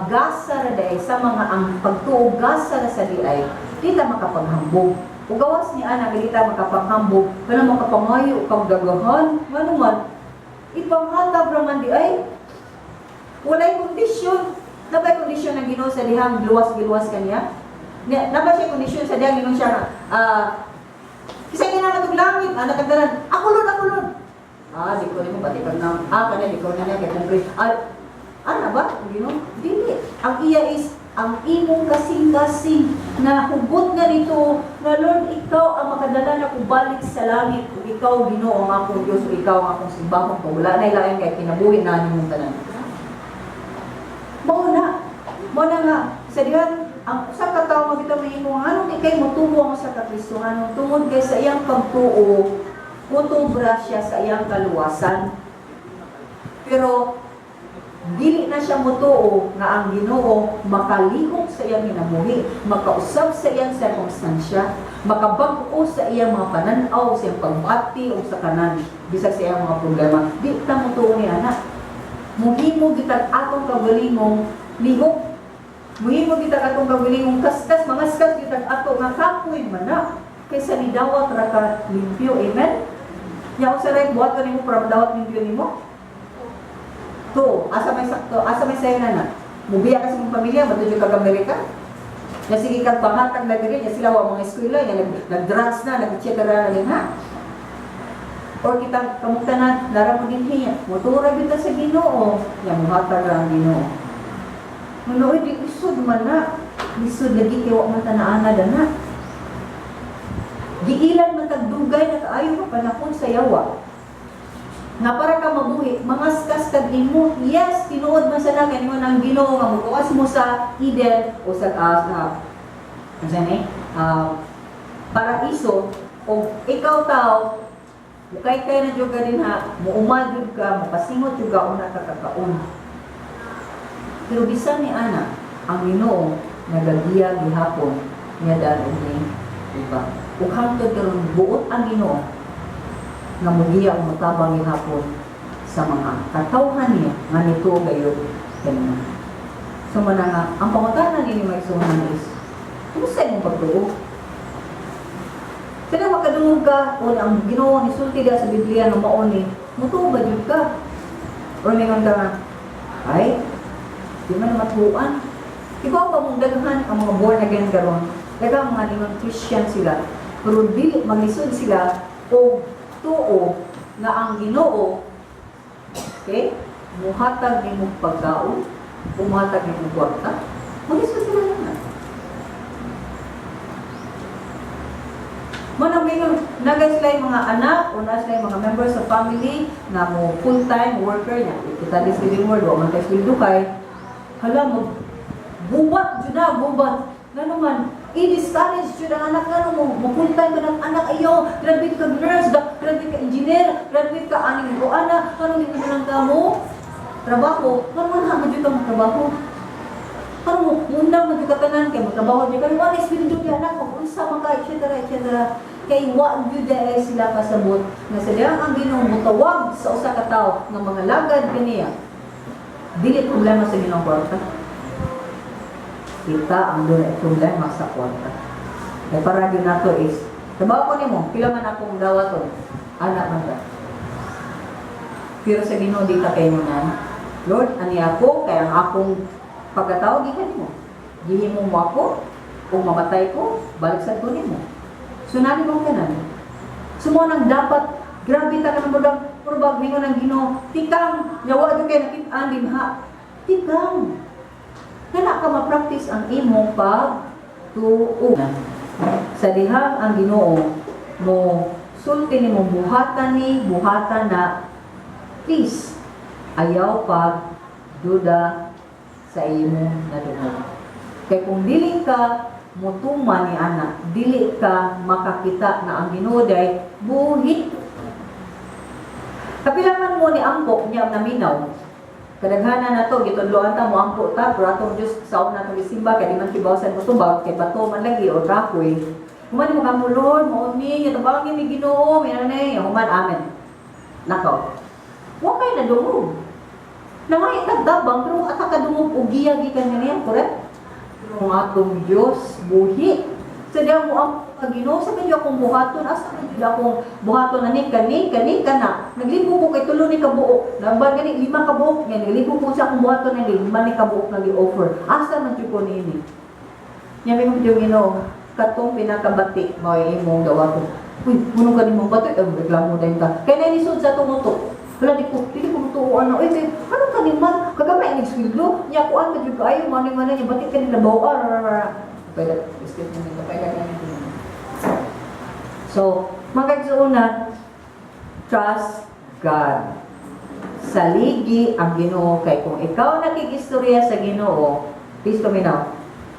gasa na daay sa mga ang pagtuo gasa na sa diay, di ta makapaghambog. O gawas ni ana, di ta makapaghambog, kaya makapangayo kang dagahan, nga naman, ipanghatag raman di ay, walay kondisyon. Nabay kondisyon ng Ginoo sa dihang luwas-giluwas kaniya? Nabay siya kondisyon sa dihang Ginoo siya kisay nga na langit, nakagdalan, akulon. Di ko rin mo batikag na, kanya, di ko rin na kaya kumpre. Ano ba? Ginoo? Dili. Ang iya is, ang imong kasing-kasing na hugot nga nito, na Lord, ikaw ang makadala na kubalik sa langit, kung ikaw, Ginoo, ang akong Diyos, o ikaw ang akong simbahon, kung wala na ilayan kaya kinabuhi na nimong tanan. Mauna nga, sa diyan, ang usa ka tawo magita mahimo anong ikay motubo ang usa ka Kristohano tungod kay sa iyang pagtuo motobra siya sa iyang kaluwasan. Pero dili na siya motuo nga ang Ginoo makalihok sa iyang hinamuhi, makausab sa iyang sirkumstansya, makabag-o sa iyang mga pananaw, sa iyang pagbati o sa kanan bisag sa iyang mga problema. Di ta motuo ni ana. Muhimo gitag atong kagalingong lihok. Muhimo kita katong kawilingong kaskas, mangaskas kita ato nga kapoy man na kaysa ni dawat ra ka limpyo. Amen? Yaw sa right, buhat ka nimo para madawat limpyo nimo. To, asa may sakto, asa may sayo na. Mubiya ka sa mong pamilya, matudyo ka Amerika. Na sige kang panghatag na diri, na sila wa mga eskwela, nag-drugs na, nag-etc. na ha. Or kita kamugtanan, naramo din hiya. Motura kita sa Ginoo, yang muhatag ra ang Ginoo. Manoy, di isod man na. Isod lagi kiwa man tanaana na. Giilan man tagdugay na kaayo ka panahon sa yawa. Nga para ka mabuhi, mangaskas tag imo. Yes, tinuod man sa nagan mo ng Ginoo nga mukuas mo sa Eden o sa paraiso o ikaw tao, kay na jud ka din ha, muumadud ka, mapasingot jud ka una ka kakaon. Pero bisan ni ana, ang Ginoo nagagiya gihapon niya danon ni iba. Ug hangtod karon buot ang Ginoo nga mugiya og motabang gihapon sa mga katawhan niya nga nito gayud kanina. So man nga ang pangutana ninyo may sunan is kumusta imong pagtuo? Sila makadungog ka o ang Ginoo ni sulti sa Biblia nga mao ni mutuo ba jud ka? O ningon ka nga ay di man matuan. Ikaw ba mong daghan ang mga born again karon? Daghang mga limang Christian sila. Pero dili maglisod sila o tuo nga ang Ginoo okay? Muhatag ni mong pagkaon, muhatag ni mong kwarta. Maglisod sila lang. Manang ngayon, nagay sila yung mga anak o na sila yung mga members of family na mo full-time worker niya. Kita di sa living world, o man tayo sweldo kay hala mo, bubat, dyan na, bubat. Ngano man, i-discourage jud ang anak ngano mo, mapunta ka ng anak ayaw, graduate ka nurse, graduate ka engineer, graduate ka aning ko ana, ngano ni lang ka mo? Trabaho, ngano man ha jud ka mo trabaho? Ngano mo, undang man jud ka tanan kay mo trabaho jud ka, wala espiritu di anak mo, unsa man ka, etc. Kay wa jud ay sila kasabot nga sila ang Ginoo mutawag sa usa ka tawo nga mga lagad kaniya. Dili problema sa Ginoo kwarta. Kita ang doon problema sa kwarta. Kaya para din nato is, trabaho ko nimo, pila man akong dawaton, anak man ka. Pero sa Ginoo di ta kayo na, Lord, ani ako, kaya ang akong pagkatawag, ikan mo. Gihimo mo ako, kung mamatay ko, balik sa ko nimo. Sunani mo ka na. Sumunang dapat, grabe ta ka ng budang, purubag mingo ng Ginoo, tikang, yawa doon kayo nakitaan din ha. Tikang. Kana ka ma-practice ang imong pag-tuo. Sa dihang ang Ginoo mo sulti ni mo buhatan na please ayaw pag duda sa imo na dungo. Kay kung dili ka mutuman ni anak, dili ka makakita na ang Ginoo day buhi. Kapilangan mo ni ampo niya naminaw. Kadaghanan na to, gitudloan ta mo ampo ta, pero atong Diyos sa una itong isimba, kaya di man kibawsan mo tumbag, kay bato man lagi o kapoy. Human mo kamo, Lord, mauni, yatabangin ni Ginoo, may nanay, human, amen. Nakaw. Huwag kayo na dumog. Nangay tagdabang, pero at kadumog o giyagi ka niya, correct? Pero ang atong Diyos, buhi. Sadya mo ang Ginoo, sa medyo akong buhaton, asa medyo akong buhaton na kani ka na. Naglibo ko kay tulo ni kabuok. Lamban gani 5 kabuok, yan naglibo ko sa akong buhaton na 5 ni kabuok na gi-offer. Asa man jud ko niini? Nya mi mo Ginoo, katong pinakabati mo imong gawaton. Uy, kuno ka nimong bati, reklamo dayon ka. Kay na nisud sa tumutok. Wala di ko tuo ano, eh, ano ka ni man? Kagamay ni sweldo, nya ko an jud kaayo man nya bati ka nila bawa. Pwede, skip mo nito, pwede ka nito. So, magkagsuunan, trust God. Saligi ang Ginoo. Kay kung ikaw nakigistorya sa Ginoo, please tuminaw.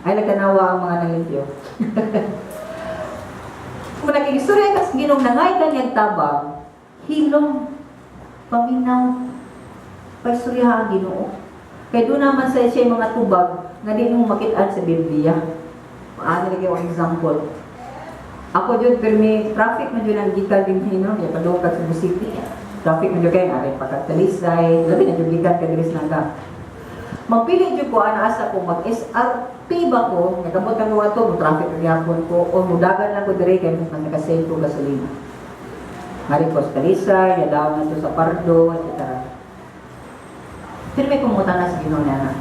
Ay, nagkanawa ang mga nalimpyo. Kung nakigistorya ka sa Ginoo, nangay kanyang tabang, hilong, paminaw, paistorya ang Ginoo. Kaya doon naman sa siya mga tubag na di mo makitaan sa Biblia. Ano lagi yung example. Ako dyan, pero may traffic na dyan ang gikan din hino, yung padukag sa City. Traffic na dyan kayo, aray pagkatalisay, labi na dyan gikan kadilis na ka. Magpili dyan ko, asa ko, mag-SRP ba ko, nagamot ang mga to, traffic na yapon ko, o mudagan lang ko dire, kaya mas nakasave ko gasolina. Hari ko sa Talisay, yadaw na to sa Pardo, etc. Pero may kumutan na sa Ginoo na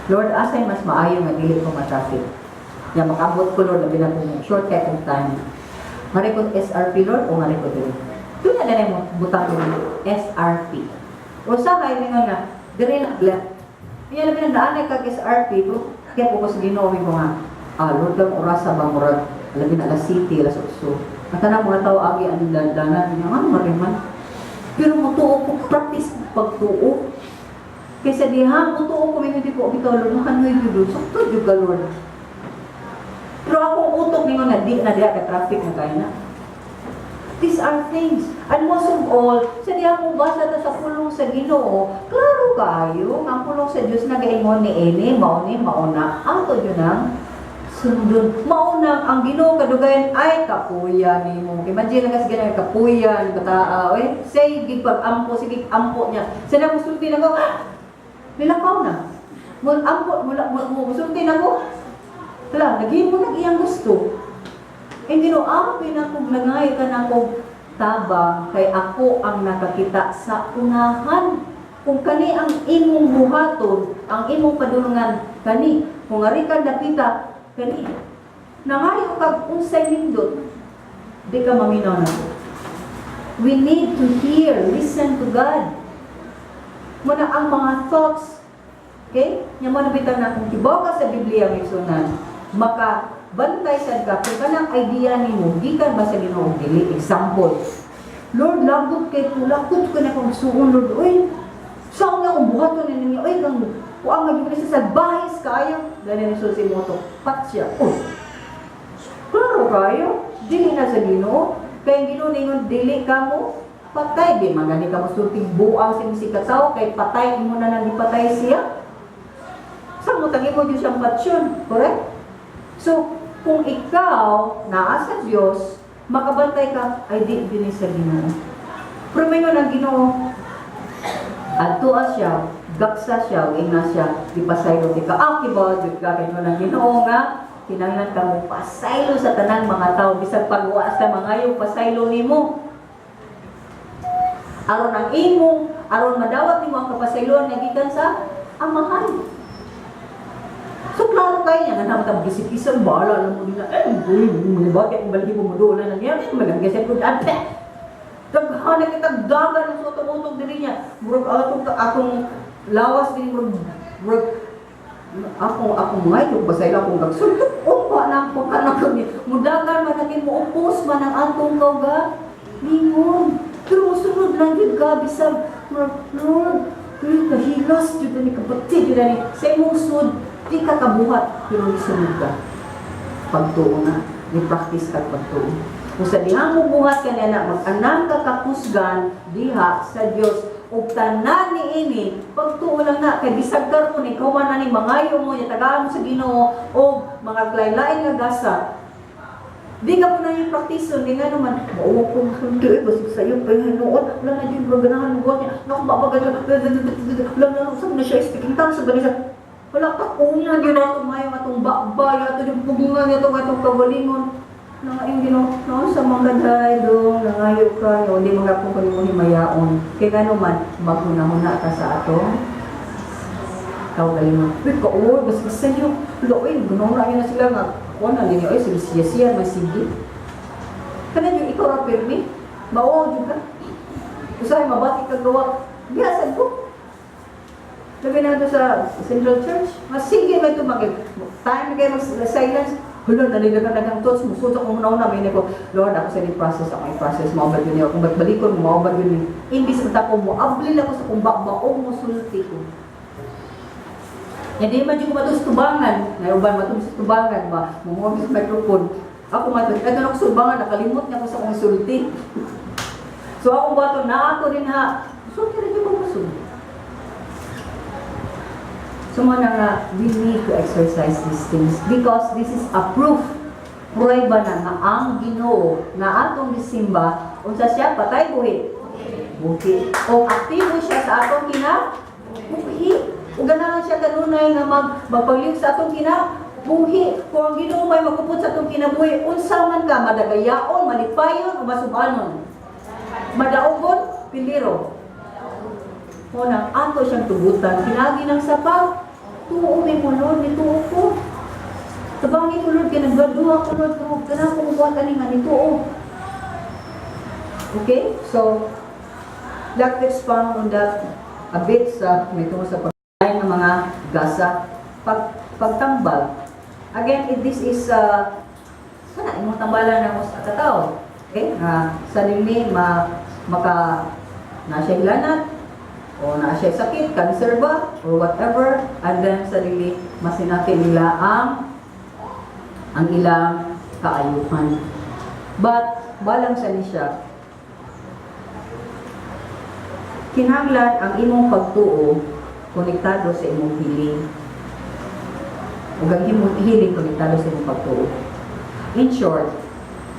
Lord, asay mas maayo nga dili ko ma-traffic. Yang makabot ko, Lord, labi na kong shortcut of time. Ngari ko SRP, Lord, o ngari ko dito. Doon na ganun mo, butang ko SRP. O sa kayo nga, dire na black. Kaya labi na daan kag SRP, pero kaya po ko sa Ginoo ko nga, Lord, ang orasa ba, murag, labi na alas city, alas 8. At na mga tao, agi ang danan, nga mariman. Pero mutuo ko, practice pagtuo. Kaysa diha, mutuo ko, may hindi ko, bitaw, Lord, makanoy yun, sakto yun ka, Lord. Pero akong utok ninyo nga, di na diya ka-traffic na kayo na. These are things. And most of all, sa diya mo basa na sa pulong sa Ginoo, klaro kayo, ang pulong sa Diyos na gaingon ni Eni, mauna, ato yun ang sundon. Mauna, ang Ginoo kadugayan ay kapuyan ni mo. Imagine na kasi ganyan, kapuyan, kataaw, say, gipag-ampo, sige, ampo niya. Sana mo sulti na ko, nilakaw na. Ampo, sulti na ko. Wala, naging mo nag-iyang gusto. Hindi no, pinakuglangay ka na kong tabang kay ako ang nakakita sa unahan. Kung kani ang imong buhaton, ang imong padulungan, kani, kung ari ka napita, kani, nangayo kag unsay nindot, di ka maminaw na ko. We need to hear, listen to God. Muna ang mga thoughts, okay? Yung mga nabitang na kung kibaw ka sa Biblia, may sunan, maka bantay sad ka kung kanang idea nimo gikan ba sa Ginoo dili. Example, Lord, lagot kay ko, lagot ko na kung suon, Lord, oy saan na kung buhaton ninyo, oy kang Kuang magiging siya sa bahis kayo. Ganyan ni Susimoto. Pat siya. Oh, klaro kayo. Dili na sa Ginoo. Kaya Ginoo ningon dili ka mo. Patay. Di magani ka mo sulting buang sinikataw. Kaya patay mo na nang ipatay siya. Sa mo tagi mo Diyos ang patsyon. Correct? So, kung ikaw naa sa Diyos, makabantay ka, ay di din sa Ginoo. Pero mayon ang Ginoo, adtua siya, gaksa siya, ina siya, ipasaylo ti ka. Kibaw, Diyos ka, kayo ng Ginoo nga, kinahanglan ka mo pasaylo sa tanang mga tao, bisag pagwa sa mga yung pasaylo nimo. Aron ang imo, aron madawat nimo ang kapasayloan nga gikan sa amahan. So, klaro kayo niya, nga naman ang gisip-isang, bahala lang mo nila, bakit ang balik mo doon na nangyari, magagasin ko daan, taghanan kita dagan ng sotong-utong diri niya, murag akong lawas din, murag akong ngayon, basay lang akong gagsultok, na akong kanak kami, mudagan manakin mo, upos man ang atong kauga, lingon, pero musunod lang yun ka, bisag, Lord, kahilas, yun na ni kapatid, yun na ni, sa musod, di ka kabuhat, pero isunod ka. Pagtuo na, i-practice ka pagtuo. Kung sa dihang mo buhat ka na, mag-anang ka kakusgan, diha sa Diyos, o tanan ni ini, pagtuo lang na, kay bisag ka ron, ikaw man na ni mangayo mo, yatagaan mo sa Ginoo, o mga klay-lain nga gasa, di ka po na yung practice, di nga naman, mauwa ko hindi, basig sa'yo, kaya noon, lang na yung ganahan mo niya, nakumabagal, lang na, saan na siya, speaking tongues, sa ganisa, wala ka una, di na tumayo atong bakbay, ato yung pugungan nito, atong kawalingon. Nangayon Ginoo, no, sa mga daydong, nangayo ka, no, hindi mga kung kanimo himayaon. Kaya nga naman, maghuna-huna ka sa atong kawalingon. Wait, kauwi, basta sa'yo, loy, gano'n na sila nga, wala ninyo, ay, siya, masigi. Kana yung ikaw ang permi, mauwa juga. Usahay, mabati ka gawa, biyasan ko. Lagay na ito sa Central Church. Mas sige ba ito time kayo mag-silence. Hala, nalilagan thoughts. Musuta ko muna may ko, Lord, ako sa process ako i-process. Maubad yun niya. Kung balikon mo, maubad yun niya. Imbis na tako mo, ablil ako sa kung baong mo sulti ko. Hindi man yung matos tubangan. Naiuban matos tubangan. Mumuha sa microphone. Ako matos. Ito na ako subangan. Nakalimot niya ako sa kong sulti. So ako ba ito, na ako rin ha. Sulti rin yung mga So nga, we need to exercise these things because this is a proof. Prueba na nga ang Ginoo na atong gisimba, unsa siya patay buhi. Buhi. O aktibo siya sa atong buhi. O ganahan siya kanunay nga magpagliw sa atong buhi. Kung ang Ginoo may magkupot sa atong kinabuhi, unsa man ka madagayaon, malipayon o masubanon. Madaogon, piliro. Unang ato siyang tubutan, pinagi ng sapaw. Tuo may mo, Lord, nituo ko. Tabangin ko, Lord, kaya nagbaduha ko, Lord, ka na kung buwan ka nga, nituo. Okay? So, let's expand on that a bit sa may tungo sa pagkain ng mga gasa. Pagtambal. Again, this is, imong tambalan ng sa katao. Okay? Sarili, na siya hilanat, o na siya sakit, cancer ba, or whatever, and then sarili, masinati nila ang ilang kaayuhan. But, balang sa siya, kinahanglan ang imong pagtuo, konektado sa imong hiling. O ang imong hiling, konektado sa imong pagtuo. In short,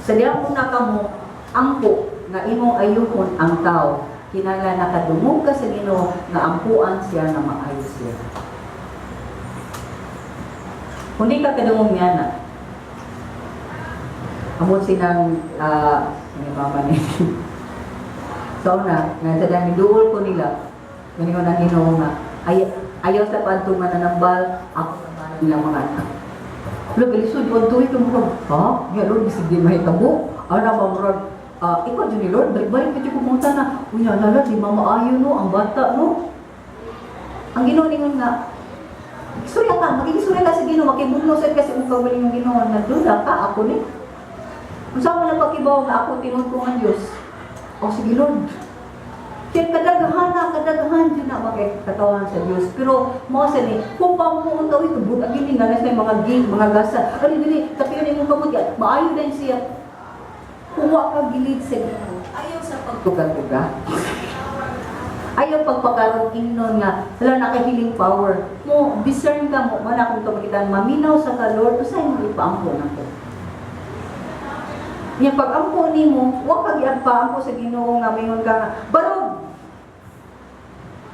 sa diyan muna ka mo, angko, na imong ayuhon ang tao, kinahanglan nakadungog ka sa Ginoo na ampuan siya na maayos siya. Kung di ka kadungog niya na, amon sinang mama ni so na, nga niduol ko nila, ganyan na Ginoo nga, ayaw sa pantong mananambal, ako sa nilang mga anak. Lord, bilisod, kung tuwi ka mo, ha? Nga Lord, bisig di mahitabo. Ano ba mo, ikaw dyan ni Lord, balik-balik ka dyan pumunta na, unya, lala, di mamaayo no, ang bata no. Ang Ginoo ningon nga, istorya ka, magiging ka sa Ginoo, makibugno sa kasi kung kawaling yung Ginoo, nagduda ka, ako ni. Kung saan mo na pagkibaw nga ako, tinuntungan Diyos. O sige Lord, Kaya kadaghan dyan na magkatawan sa Diyos. Pero, mga sani, kung pa mo ito, buta gini nga na mga gig, mga gasa, dili, tapi yun yung kamot yan, maayo din siya. Kuha ka gilid sa Ginoo. Ayaw sa pagtuga-tuga. Ayaw pagpakaroon ingnon nga, wala nakahiling power. Mo, discern ka mo, mana kung tumakitan, maminaw sa ka, Lord, usay mo ipaampo na ko. Yung pag-ampo ni mo, huwag pag-iagpaampo sa Ginoo nga, mayroon ka nga, barog!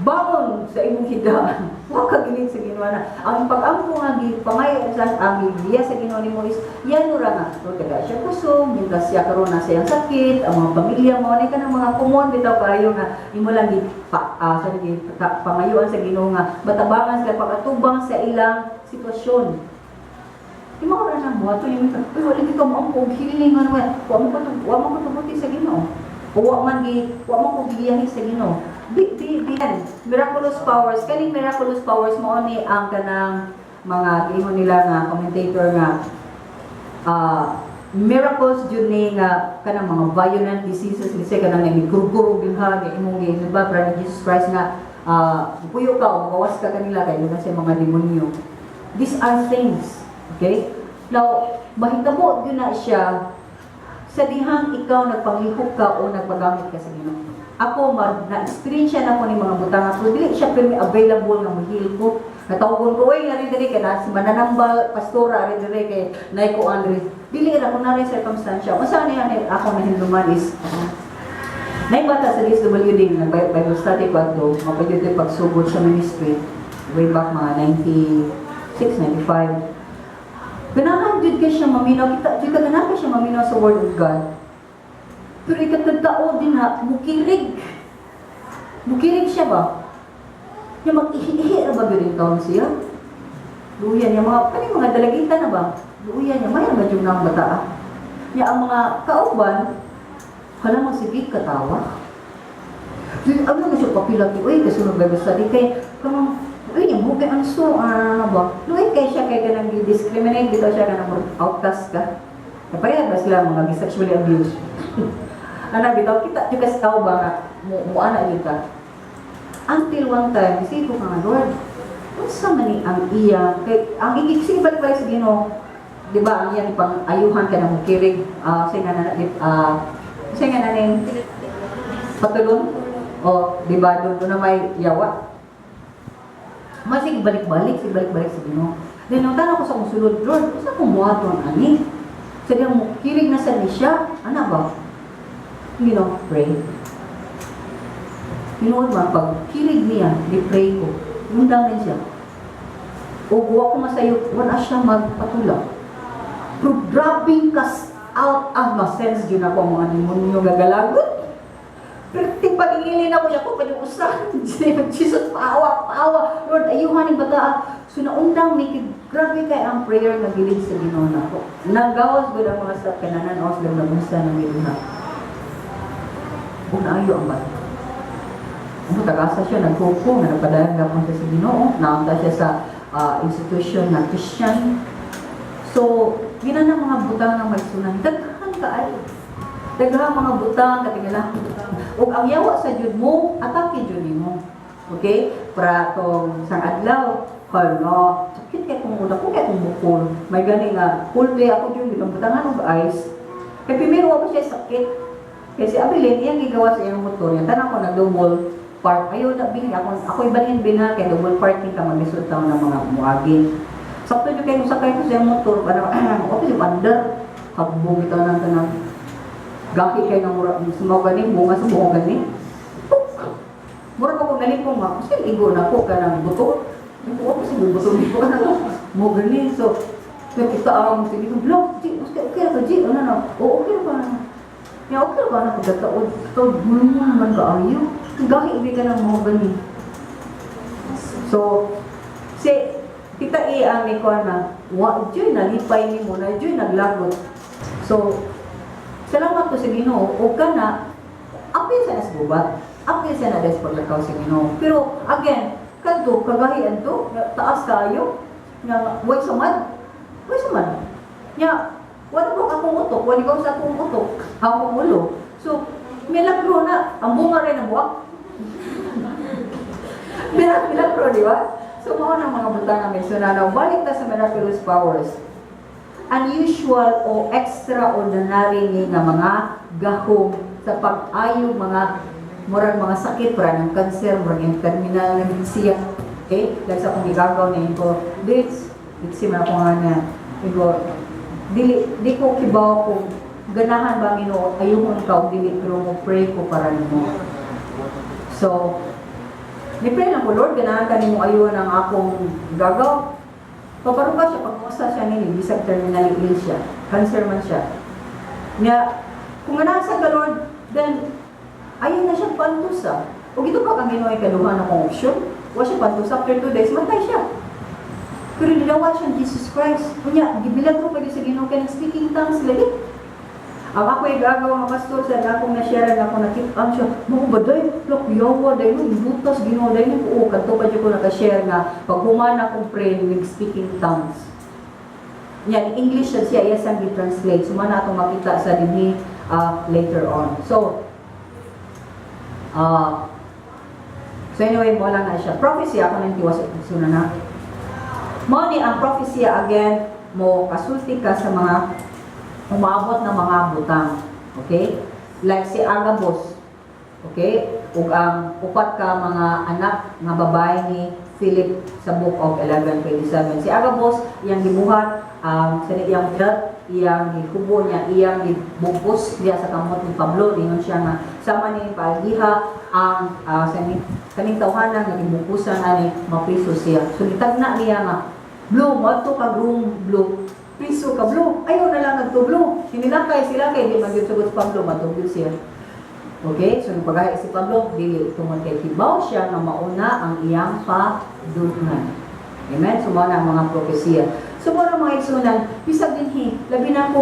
Bangon sa imong hidaan. Huwag kagilid sa Ginoo na. Ang pag-ampo nga, pangayo sa ang Biblia sa Ginoo ni mo is, yan ura nga. So, taga siya kusog, yung siya karoon na siyang sakit, ang mga pamilya mo, ka ng mga kumon, bitaw kayo nga, imo lang pangayuan sa Ginoo nga, batabangan sa pag-atubang sa ilang sitwasyon. Di mo ka na buhato yung wala di ka mo ang healing ano eh. Huwag mo patubuti sa Ginoo. O huwag mo kubiyahin sa Ginoo. Miraculous powers. Kaning miraculous powers mo ni ang kanang mga imo nila nga commentator nga miracles jud ni nga kanang mga violent diseases ni say kanang nagigurugurog din ha nga imong giba para ni Jesus Christ nga puyo ka o gawas ka kanila kay na sa mga demonyo. These are things. Okay? Now, mahitabo yun na siya sa dihang ikaw nagpanglihok ka o nagpagamit ka sa Ginoo. Ako, na-experience na ako ni mga butang ako. Dili siya pero available nga mahil ko. Natawagon ko, uy, nari-diri ka na, si Mananambal, Pastora, nari-diri kay Naiko Andre. Dili na kung nari circumstansya. Masaan niya ako na hinduman is, naibata sa DSWD, nag-Bible study ko at do, mapagdito pagsugod sa ministry, way back mga 96, 95. Ganahan jud ka siya maminaw, jud ka ganahan siya maminaw sa Word of God. Pero ikatagtao din ha, mukirig. Mukirig siya ba? Yung mag-ihi na ba yun taon siya? Luyan niya, mga dalagita na ba? Luyan niya, may ba yung nang bata? Niya ang mga kauban, hala magsigit katawa. Ano na siya papilag, uy, kasunod Bible study kay, uy, yung hugay ang so, ba? Luway kay siya kay ganang discriminate, dito siya ganang outcast ka. Kapayag ba sila mga sexually abused? Ano, bitaw, kita juga sa tao ba nga, muana yun ka. Until one time, isip ko nga, Lord, kung sa mani ang iya, kay, ang ikikising balik-balik sa Ginoo, di ba, ang iya pang ayuhan ka na mukirig, say nga nanin, patulong, o, di ba, doon na may yawa. Masig balik-balik sa Ginoo. Then, ang tanong ko sa kong sulod, Lord, saan kong buhaton, ani? Sa diyang mukirig na sa niya, ano ba? You know, pray. Yun man, pag kilig niya, di-pray ko, nundang rin siya. O huwag ko masayo, wala siya magpatula. Pero grabbing cast out ang sense yun ako mga demonyo gagalagot. Pero pag-ingilin ako siya ko, pag-iusan. Jesus, paawa. Lord, ayuhan yung bata. So naundang may grabe kay ang prayer na gilid sa Ginoo na ko. Nagawas ko ang mga sa kananan, awas lang nabusa ng iluha. Unaayo ang bata. Ano, tagasa siya, nagkuko, nagpadayan gapon siya sa Ginoo, naunta siya sa institution na Christian. So, gina na mga butang na may sunan, daghan ka ay. Daghan mga butang, katingala butang. O ang yawa sa Diyod mo, atake Diyod mo. Okay? Para itong isang adlaw, no, sakit kaya kung una ko, kaya kung bukol. May gani nga, cool day ako Diyod, itong butangan of ice. Kaya pimiro ako siya sakit. Kasi abilin, iyang gigawa sa iyang motor niya. Tanang ko na double park. Ayaw na bili. Ako ibalin bina kaya double parking ka mag-isot taon ng mga muagin. Sakto nyo kayo sakay ko sa iyang motor. Parang, okay, yung under. Habog ito ng tanang. Gaki kayo ng mura. Sumaw ganing, bunga sa buong ganing. Mura ko kung nalipong nga. Kasi igo na ko ka ng buto. Ito ako kasi buto ko na lang. Mo ganing. So, kita ang sige ko, blok, okay na ka, G, ano na. O, okay na ka na. Ya, okay ba na pagkataon? Ito, gulo mo naman ka ayaw. Gahi, ibig ka ng mga ganin. So, kita ang ni ko na, Diyo'y nalipay ni mo na, Diyo'y naglagot. So, salamat ko sa Ginoo, o ka na, apil siya na sa gubat, apil siya na des paglakaw sa Ginoo. Pero, again, kanto, kagahian to, taas kayo, nga, way samad. Nga, wala ko akong utok, wala ko sa akong utok, akong ulo. So, milagro na, ang bunga rin ang buwak. Milagro, di ba? So, mga ng mga butang na mensyonado, balik ta sa miraculous powers. Unusual o extraordinary ni nga mga gahom sa pag-ayog mga murag mga sakit para ng cancer, murag yung terminal ng siya. Okay? Dahil sa kong igagaw na yun ko, dates, man ako nga na, di ko kibaw kung ganahan ba Ginoo ayuhon ka o dili, pero mo pray ko para nimo. So, ni-pray lang ko, Lord, ganahan ka nimo ayuhon ang akong gagaw. Paparuga siya, pag-musta siya nini, bisag terminal ill siya, cancer man siya. Nga, kung ganahan sa ka, Lord, then, ayaw na siya pantusa. O ito pa kang Ginoo ay kaduhan akong option, wa siya pantusa, after 2 days, matay siya. Pero nilawa siya Jesus Christ. Kunya, gibilag ko pwede sa Ginoo kaya speaking tongues lagi. Ang ako ay gagawa mga pastor sa akong na-share na ako nakita siya, mga baday, yawa, dahil mo, ibutas, Ginoo, dahil mo, kanto pa dyan ko nakashare na pag humana akong pray, speaking tongues. Yan, English siya, yes, ang i-translate. Sumana itong makita sa dinhi later on. So anyway, mo lang na siya. Prophecy, ako nang tiwas at suna na. Mo ni ang prophecy again, mo kasulti ka sa mga umabot na mga butang. Okay? Like si Agabus. Okay? Ug ang upat ka mga anak nga babae ni Philip sa book of 11:27. Si Agabus, iyang gibuhat, sa iyang blood, iyang gikubo niya, iyang gibugos diya sa kamot ni Pablo, dingon siya nga sama ni paagiha ang kaning tawhanan nga gibukusan ani mapriso siya. So gitagna niya nga, Blue, mato ka Blue, priso ka Blue, ayaw na lang nagtublo. Hinilakay sila kay di magyud Pablo, matublo siya. Okay, so nung paghahay si Pablo, dili tungod kay kibaw siya nga mauna ang iyang padulungan. Amen? So mao na ang mga propesiya. So mao na mga igsunan, bisag dinhi, labi na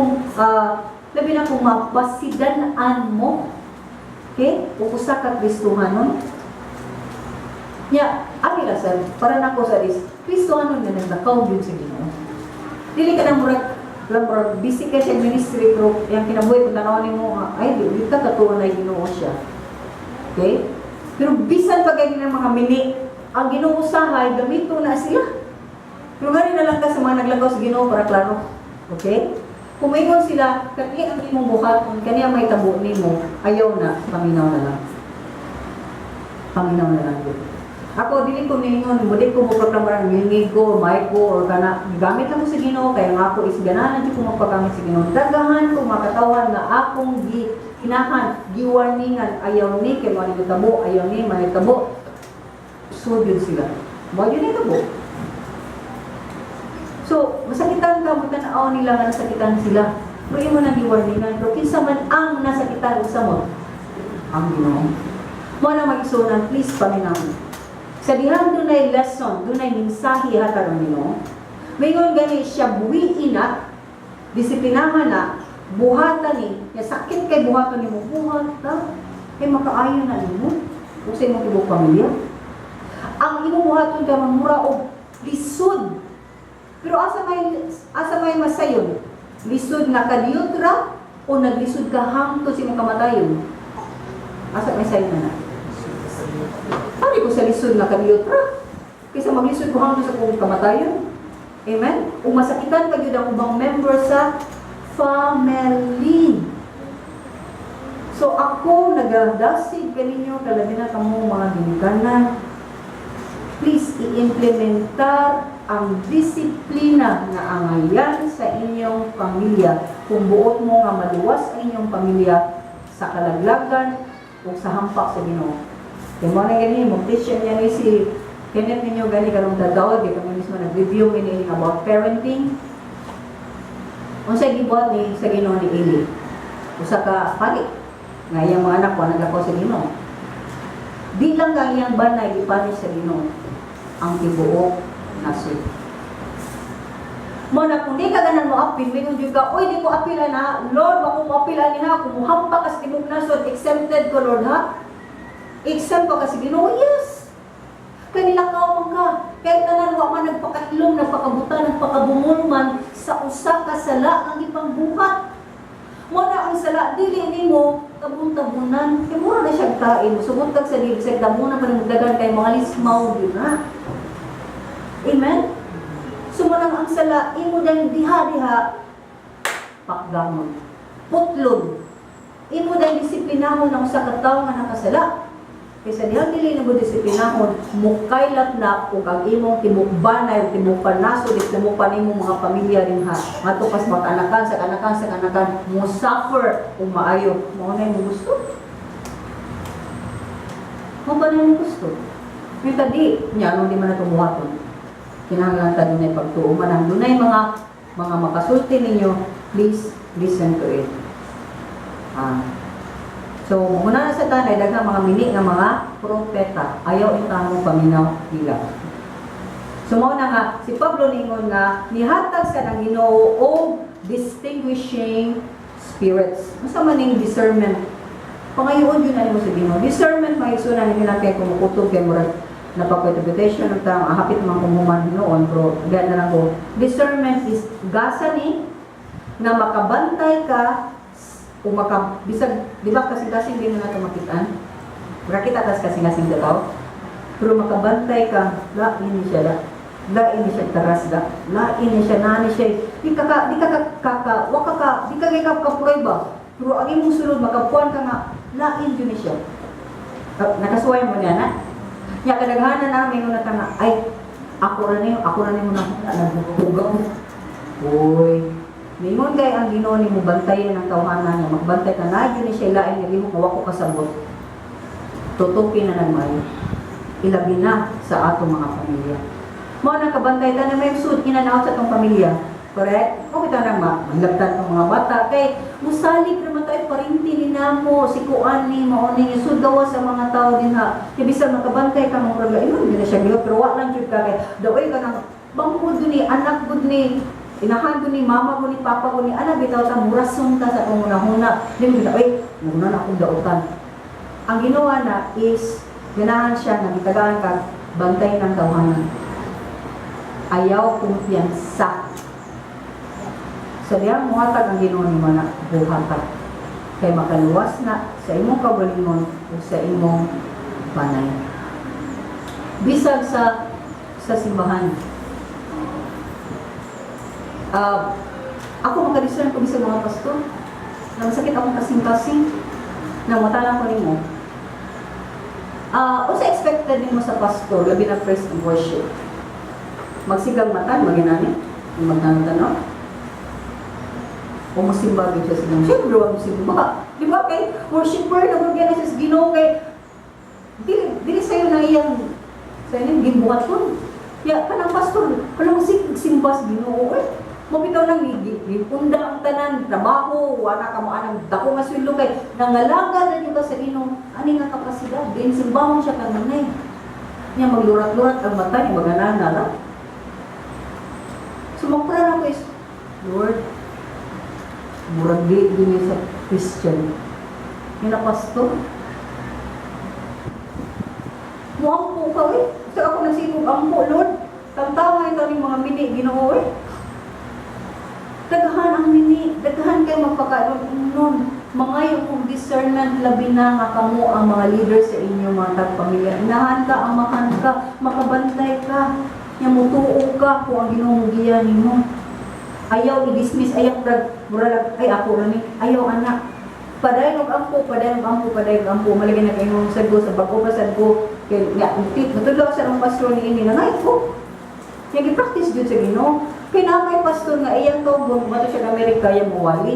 kung mapasidan-an mo. Okay? Usa ka Kristohanon. Nya, abi ra sad para nako sa Kristohanon nga nagtakaw gyud sa Ginoo. Dili ka na murag busy ka siya ministry pero yung kinabuhi kung tanawin mo ay di ka katuwa na Ginoo siya. Okay? Pero bisan pa kayo ng mga mini ang Ginoo usahay gamito na sila. Pero gani na lang ka sa mga naglagaw sa Ginoo para klaro. Okay? Kung mayroon sila kani ang imong buhat kung kani ang may tabo nimo ayaw na paminaw na lang. Paminaw na lang yun. Ako, dili ko ningon, muli ko mo proklamar ang ngingig ko, mic ko, or kana, gamit lang ko sa Ginoo, kaya nga ako is ganahan di ko magpagamit sa Ginoo. Dagahan ko makatawan na akong ginahan, giwarningan, ayaw ni, kay mga tabo, ayaw ni, mga tabo. So, yun sila. Mga yun tabo. So, masakitan ka, magtanaaw nila nga nasakitan sila. Pero mo nang giwarningan, pero kinsa man ang nasakitan sa mo, ang Ginoo. Mo na mag-isunan, please, paminaw. Sa dihang dunay lesson, dunay mensahe hataron nino. Mayon gani siya buwiin na, disiplinahan na, buhatan ni, sakit kay buhatan nimo, buhat ta, kay makaayon na nimo, kung sa imong tibok pamilya. Ang imong buhaton ka mamura og lisod. Pero asa may masayon? Lisod na kadiyot o naglisod ka hangtod sa imong kamatayon? Asa may sayon na na? Pari ko sa lisod na kaniyot ra. Kaysa maglisod ko hanggang sa kong kamatayon. Amen? Kung masakitan ka yun ang ubang member sa family. So ako nagdasig kaninyo kalabi na kamo mga ginikanan. Please i-implementar ang disiplina na angayan sa inyong pamilya. Kung buot mo nga maluwas ang inyong pamilya sa kalaglagan o sa hampak sa Ginoo. Yung mga ganyan, mag-teach niya ni si Kenneth ninyo gani karong dadawag, kami mismo nag-review ini about parenting. Unsa gibuhat ni sa Ginoo ni Eli? Usa ka pari. Nga iyang mga anak ko nagako sa Ginoo. Di lang ka iyang banay gipanis sa Ginoo ang tibuok nasud. Mo na kung di ka ganan mo apil, may kung ka, oy di ko apilan ha, Lord, wako mo apilan niya, kung muhampa ka sa tibuok nasud, exempted ko Lord ha. Exempt pa kasi Ginoo, yes. Kanila kaon ka. Kahit tanan wa man nagpakailom, nagpakabutan, nagpakabumol man sa usa ka sala ang ipangbuhat. Muna ang sala, dili nimo tabun-tabunan. Kaya mura na siyang kain. Sumuntag sa dili, sa damuna pa ng dagan kay mga lismaw, di na. Amen? Sumunang ang sala, imo dahil diha-diha, pakgamon. Putlon. Imo dahil disiplinahon ng sa kataw nga nakasala. Kaysa diha dili na mo disiplinahon, mukailat na ug ang imong timukbanay, timukpanaso, timukpan imong mga pamilya rin ha. Matupas mag-anakan, sa kanakan, mo suffer kung maayo. Mao na yung gusto. Mao ba na yung gusto? Yung tadi, niya, nung di man na tumuhaton. Kinahanglan ta dunay pagtuuman ang dunay mga makasulti ninyo, please listen to it. So, muna na sa tanay, daghang mga mini nga mga propeta, ayaw itang paminaw nila. So, mao na nga, si Pablo ningon nga, nihatag sa ng Ginoo o distinguishing spirits. Masa man ning discernment? Pangayoon yun na mo sa Ginoo. Discernment, maigsunan ninyo natin kung kutog kay murag napag-interpretation ng tao, hapit mga kumuman noon, pero ganyan na lang ko. Discernment is gasa ni na makabantay ka kung bisag, di ba kasing-kasing din mo na ito makitaan? Rakita kas kasing-kasing dataw. Pero makabantay ka, lain siya, lain siya taras da, lain siya, nani siya, di ka kapuray ba? Pero ang imong sulod, makapuan ka nga, lain yun siya. Nakasuway mo niya na? Nya kadaghanan namin nung natanga, ay, ako na niyo na nagbubugaw. Uy, ningon kay ang Ginoo nimo bantayan ang tawhanan niya, magbantay ka na yun siya lain nga mo kawa ko kasabot. Tutukin na naman, ilabi na sa atong mga pamilya. Mo nang kabantay ta na may sud kinanaot sa atong pamilya. Correct? O kita nang maglabtan ng mga bata kay musalig naman tayo parinti ni namo si kuan ni mao ni sud daw sa mga tao din ha. Kay bisan makabantay ka mga problema imo di na siya giyo pero wa lang jud ka kay daoy ka nang bangkod ni anak gud ni inahan ni mama ko ni papa ko ni ana bitaw ta murason ta sa pangunahuna dili kita oy muna na akong daotan. Ang ginawa na is ganahan siya nga gitagaan ka bantay ng tawhanan. Ayaw kumpiyansa. So diyan muhatag ang Ginoo nimo na buhatag kay makaluwas na sa imong kaugalingon o sa imong panay. Bisag sa simbahan. Ako makadiscern ko bisag mga pastor. Nang sakit akong kasing-kasing nang matalang ko nimo. O sa expected nimo sa pastor labi na praise and worship. Magsigang mata maginani, magtanong-tanong. O masimba din siya silang, siyempre wag masimba. Di ba kay worshiper na magyan siya sa Ginoo kay dili sa'yo na iyang sa inyong gibuhat ko. Ya, kanang pastor, kanang simba sa Ginoo. Mabitaw lang punda ang tanan, trabaho, wala ka mo anang dako nga sweldo kay nangalaga na ka sa Ginoo. Ani nga kapasidad, din simba mo siya kananay. Niya maglurat-lurat ang mata niya, maganana lang. Sumakura na ko is, Lord, murag di din sa Christian. Yung na pastor. Muampo ka eh. Kasi ako nagsipog ampo, Lord. Tantama ito ng mga mini, Ginoo eh. Daghan ang mini, daghan kayo magpakaroon nun. Mga yung discernment, labi na nga kamo ang mga leaders sa inyo, mga tagpamilya. Inahan ka, amahan ka, makabantay ka. Yang mutuo ka kung ang Ginoo giyan nimo. Ayaw i-dismiss, ayaw muralag, ay ako rani, ayaw anak. Padayog ampo, malagay na kayo ng sadgo sa bago pa sadgo. Kaya, matulog sa ng pastor ni ini na ngay ko. Yung i-practice dyan sa Ginoo. Kaya na may pastor nga, iyang tawag, mato siya ng Amerika, yung mawali.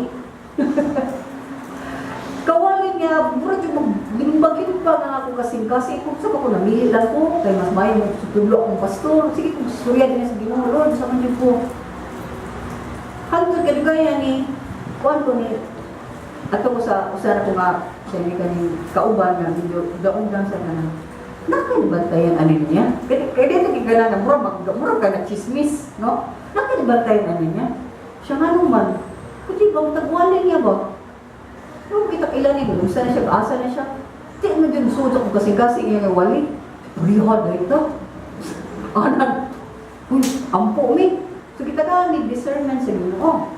Kawali niya, murag yung limbag-limbag nga ako kasing-kasi. Kung saan ako namili lang ko, kaya mas may tutulog akong pastor. Sige, kung surya din sa Ginoo, Lord, sa man po. Hantod kadugaya ni kuan ko ni ato ko sa usara ko nga sa ni kani kauban nga video daong lang sa kanan. Nakalibantayan anin niya. Kaya dito gigana na mura ka na chismis, no? Nakalibantayan anin niya. Siya nga naman. Kuti ba tagwalin niya ba? No, kita ilan ni gusto na siya, asa na siya. Di mo din suot ko kasi iya nga wali. Rihod na ito. Anan. Uy, ampo mi. So kita ka ni discernment sa Ginoo.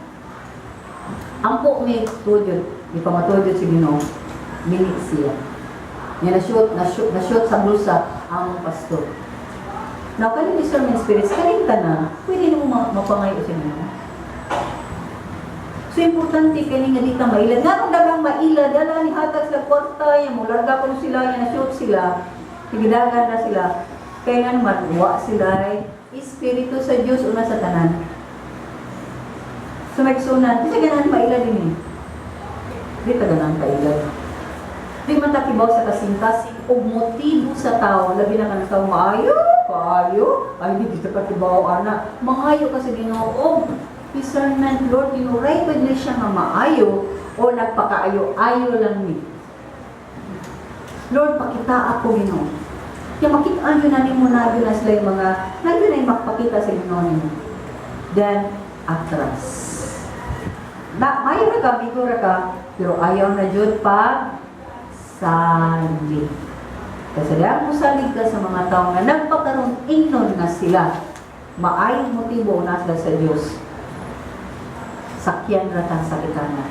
Ampo may tudyo, di pa matudyo si Ginoo, mili siya. Niya na-shoot sa bulsa ang pastor. Now, kaning discernment spirits, kaning tanan, pwede mo mapangayo sa Ginoo. So, importante kaning nga di ka mailad. Nga kung dagang mailad, dala ni hatag sa kwarta, yan mo, larga ko sila, yan na-shoot sila, higidagan na sila. Kaya nga naman, wa sila, Espiritu sa Diyos, una sa tanan. So, magsunan, kasi ganahan mailad din eh. Di ka ganahan mailad. Di man takibaw sa kasing-kasing o motibo sa tao, labi na ka ng tao, maayo, ay di kita patibaw, anak. Maayo kasi Ginoo, discernment, Lord, right with na siya nga maayo, o nagpakaayo-ayo lang ni. Lord, pakita ako, Ginoo. Kaya makitaan yun na ni mo na yun na sila yung mga, na yun na yung makapakita sa Ginoo niyo. Then, atras. Mayo na ka, bigo na ka, pero ayaw na Diyod pa, salig. Kasi dahil mo salig ka sa mga tao na nagpakaroon ingnon na sila, maayong motibo na sila sa Diyos. Sakyan ratang sakitan na.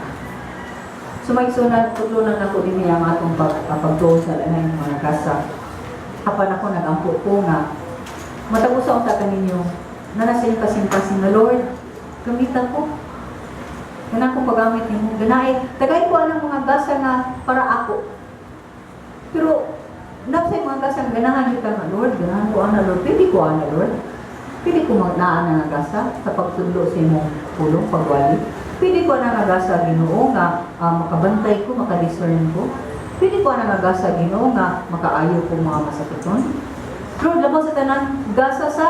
So may sunod, tutulungan ako din niya ang atong pagtuon sa lanay ng mga kasa. Kapan ako nag-ampo ko nga, matapos ako sa kaninyo, na nasa yung kasing-kasing na Lord, gamitan ko. Ganaan ko paggamit niyo. Ganay, tagay ko ang mga gasa na para ako. Pero, nasa yung mga gasa, ganahan niyo ka nga, Lord, ganahan ko ang Lord, pwede ko ang Lord. Pwede ko magnaan ang gasa sa pagtudlo sa imong pulong, pagwali. Pwede ko ang gasa, Ginoo, nga makabantay ko, makadiscern ko. Pwede ko ang gasa, Ginoo, nga makaayo ko mga masakiton. Lord, labas sa tanan, gasa sa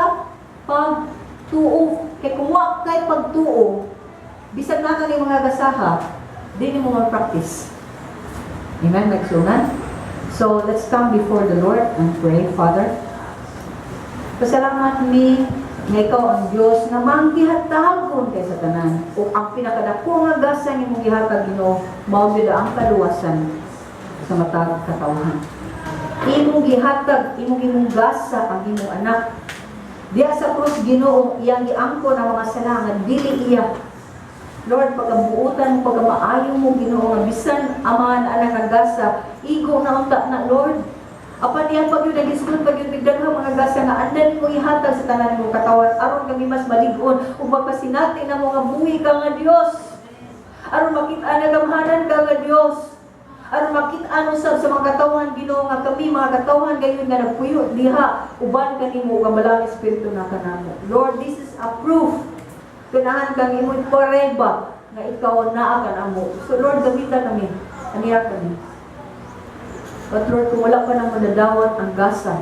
pagtuo. Kaya kung kahit pagtuo, bisag na ka ng mga gasaha, di mo mag-practice. Amen, nagsunan? So, let's come before the Lord and pray. Father, pasalamat mi nga ikaw ang Diyos na manggihatahon kay sa tanan. O ang pinakadako nga gasa ni mong gihatag Ginoo, mao gyud ang kaluwasan sa matag katawhan. Imong gihatag, imong gasa ang imong anak. Diya sa krus Ginoo, iyang giangko ng mga salangan, dili iya. Lord, pagkabuutan, pagkamaayo mo, Ginoo, nga bisan amahan anak nga gasa, igo na unta na, Lord. Apan niya pag yun nag-isgon, pag yun bigdaghang mga gasa nga andan mo ihatag sa tanan mo katawan, aron kami mas malig-on, ug magpasinati na mo nga buhi ka nga Dios. Aron makita na gamhanan ka nga Dios. Aron makita usab sa mga katawan Ginoo nga kami mga katawan gayon nga nagpuyo diha uban kanimo nga balang espiritu na kanamo. Lord, this is a proof. Ganahan kang imong forever nga ikaw naa ka namo. So Lord, gamitan kami. Aniya kami. But Lord, kung wala pa nang madadawat ang gasa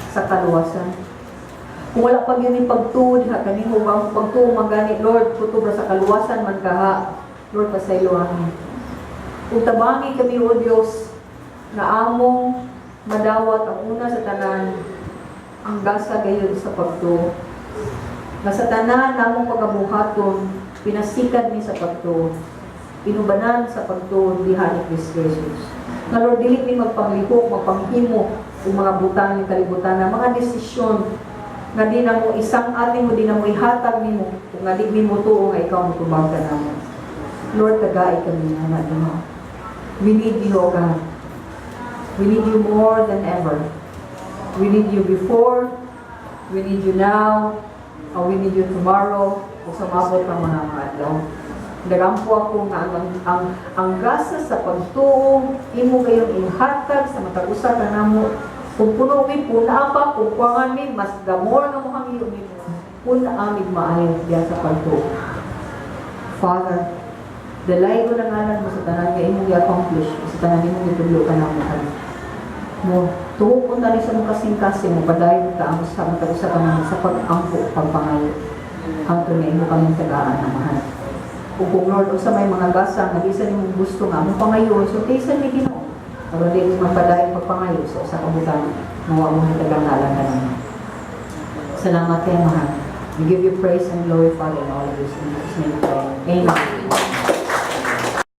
sa kaluwasan, kung wala pa yun yung pagtuod ha, kanimo ang pagtuod magani, Lord, kutubra sa kaluwasan man kaha, Lord, pasaylo amin. Kung tabangi kami, O Diyos, na among madawat ang una sa tanan, ang gasa gayon sa pagtuod. Na sa tanan namong pagabuhaton, pinasikat ni sa pagtuod, inubanan sa pagtuod diha ni Kristo Jesus. Na Lord, dili mi magpanglihok, magpanghimo o mga butang ng kalibutan na mga desisyon nga di na mo isang ating mo, di na mo ihatag nimo kung nga di mi mo tuo nga ikaw mo tubag ka namo. Lord, tagay kami na naman. We need you, O God. We need you more than ever. We need you before, we need you now, or we need you tomorrow, o sumabot ang mga adlaw. Nagampo ako nga ang gasa sa pagtuong, imo kayong ihatag sa matag-usa ka namo. Kung puno mi, puna pa, kung kuwangan mi, mas gamor nga mo kami yung puna amig maayon diya sa pagtuong. Father, dalay ko na ngalan mo sa tanan nga imong i-accomplish, sa tanan imong itudlo ka na mo. Tuhok ko na rin sa mga kasing-kasing mo, padayon ka ang sa matag-usa ka namo sa pag-ampo, pagpangayo. Hangtod nga imo kami tagaan na mahal. Kung Lord, o sa may mga gasa, nagisan yung gusto nga, mong pangayo, so taysan may Ginoo. Pero di mo magpadayon pagpangayo, so sa kabutan, mawa mo hitagang nalang ka naman. Salamat kayo, mahal. We give you praise and glory, Father, in all of this. In Jesus' name, Amen.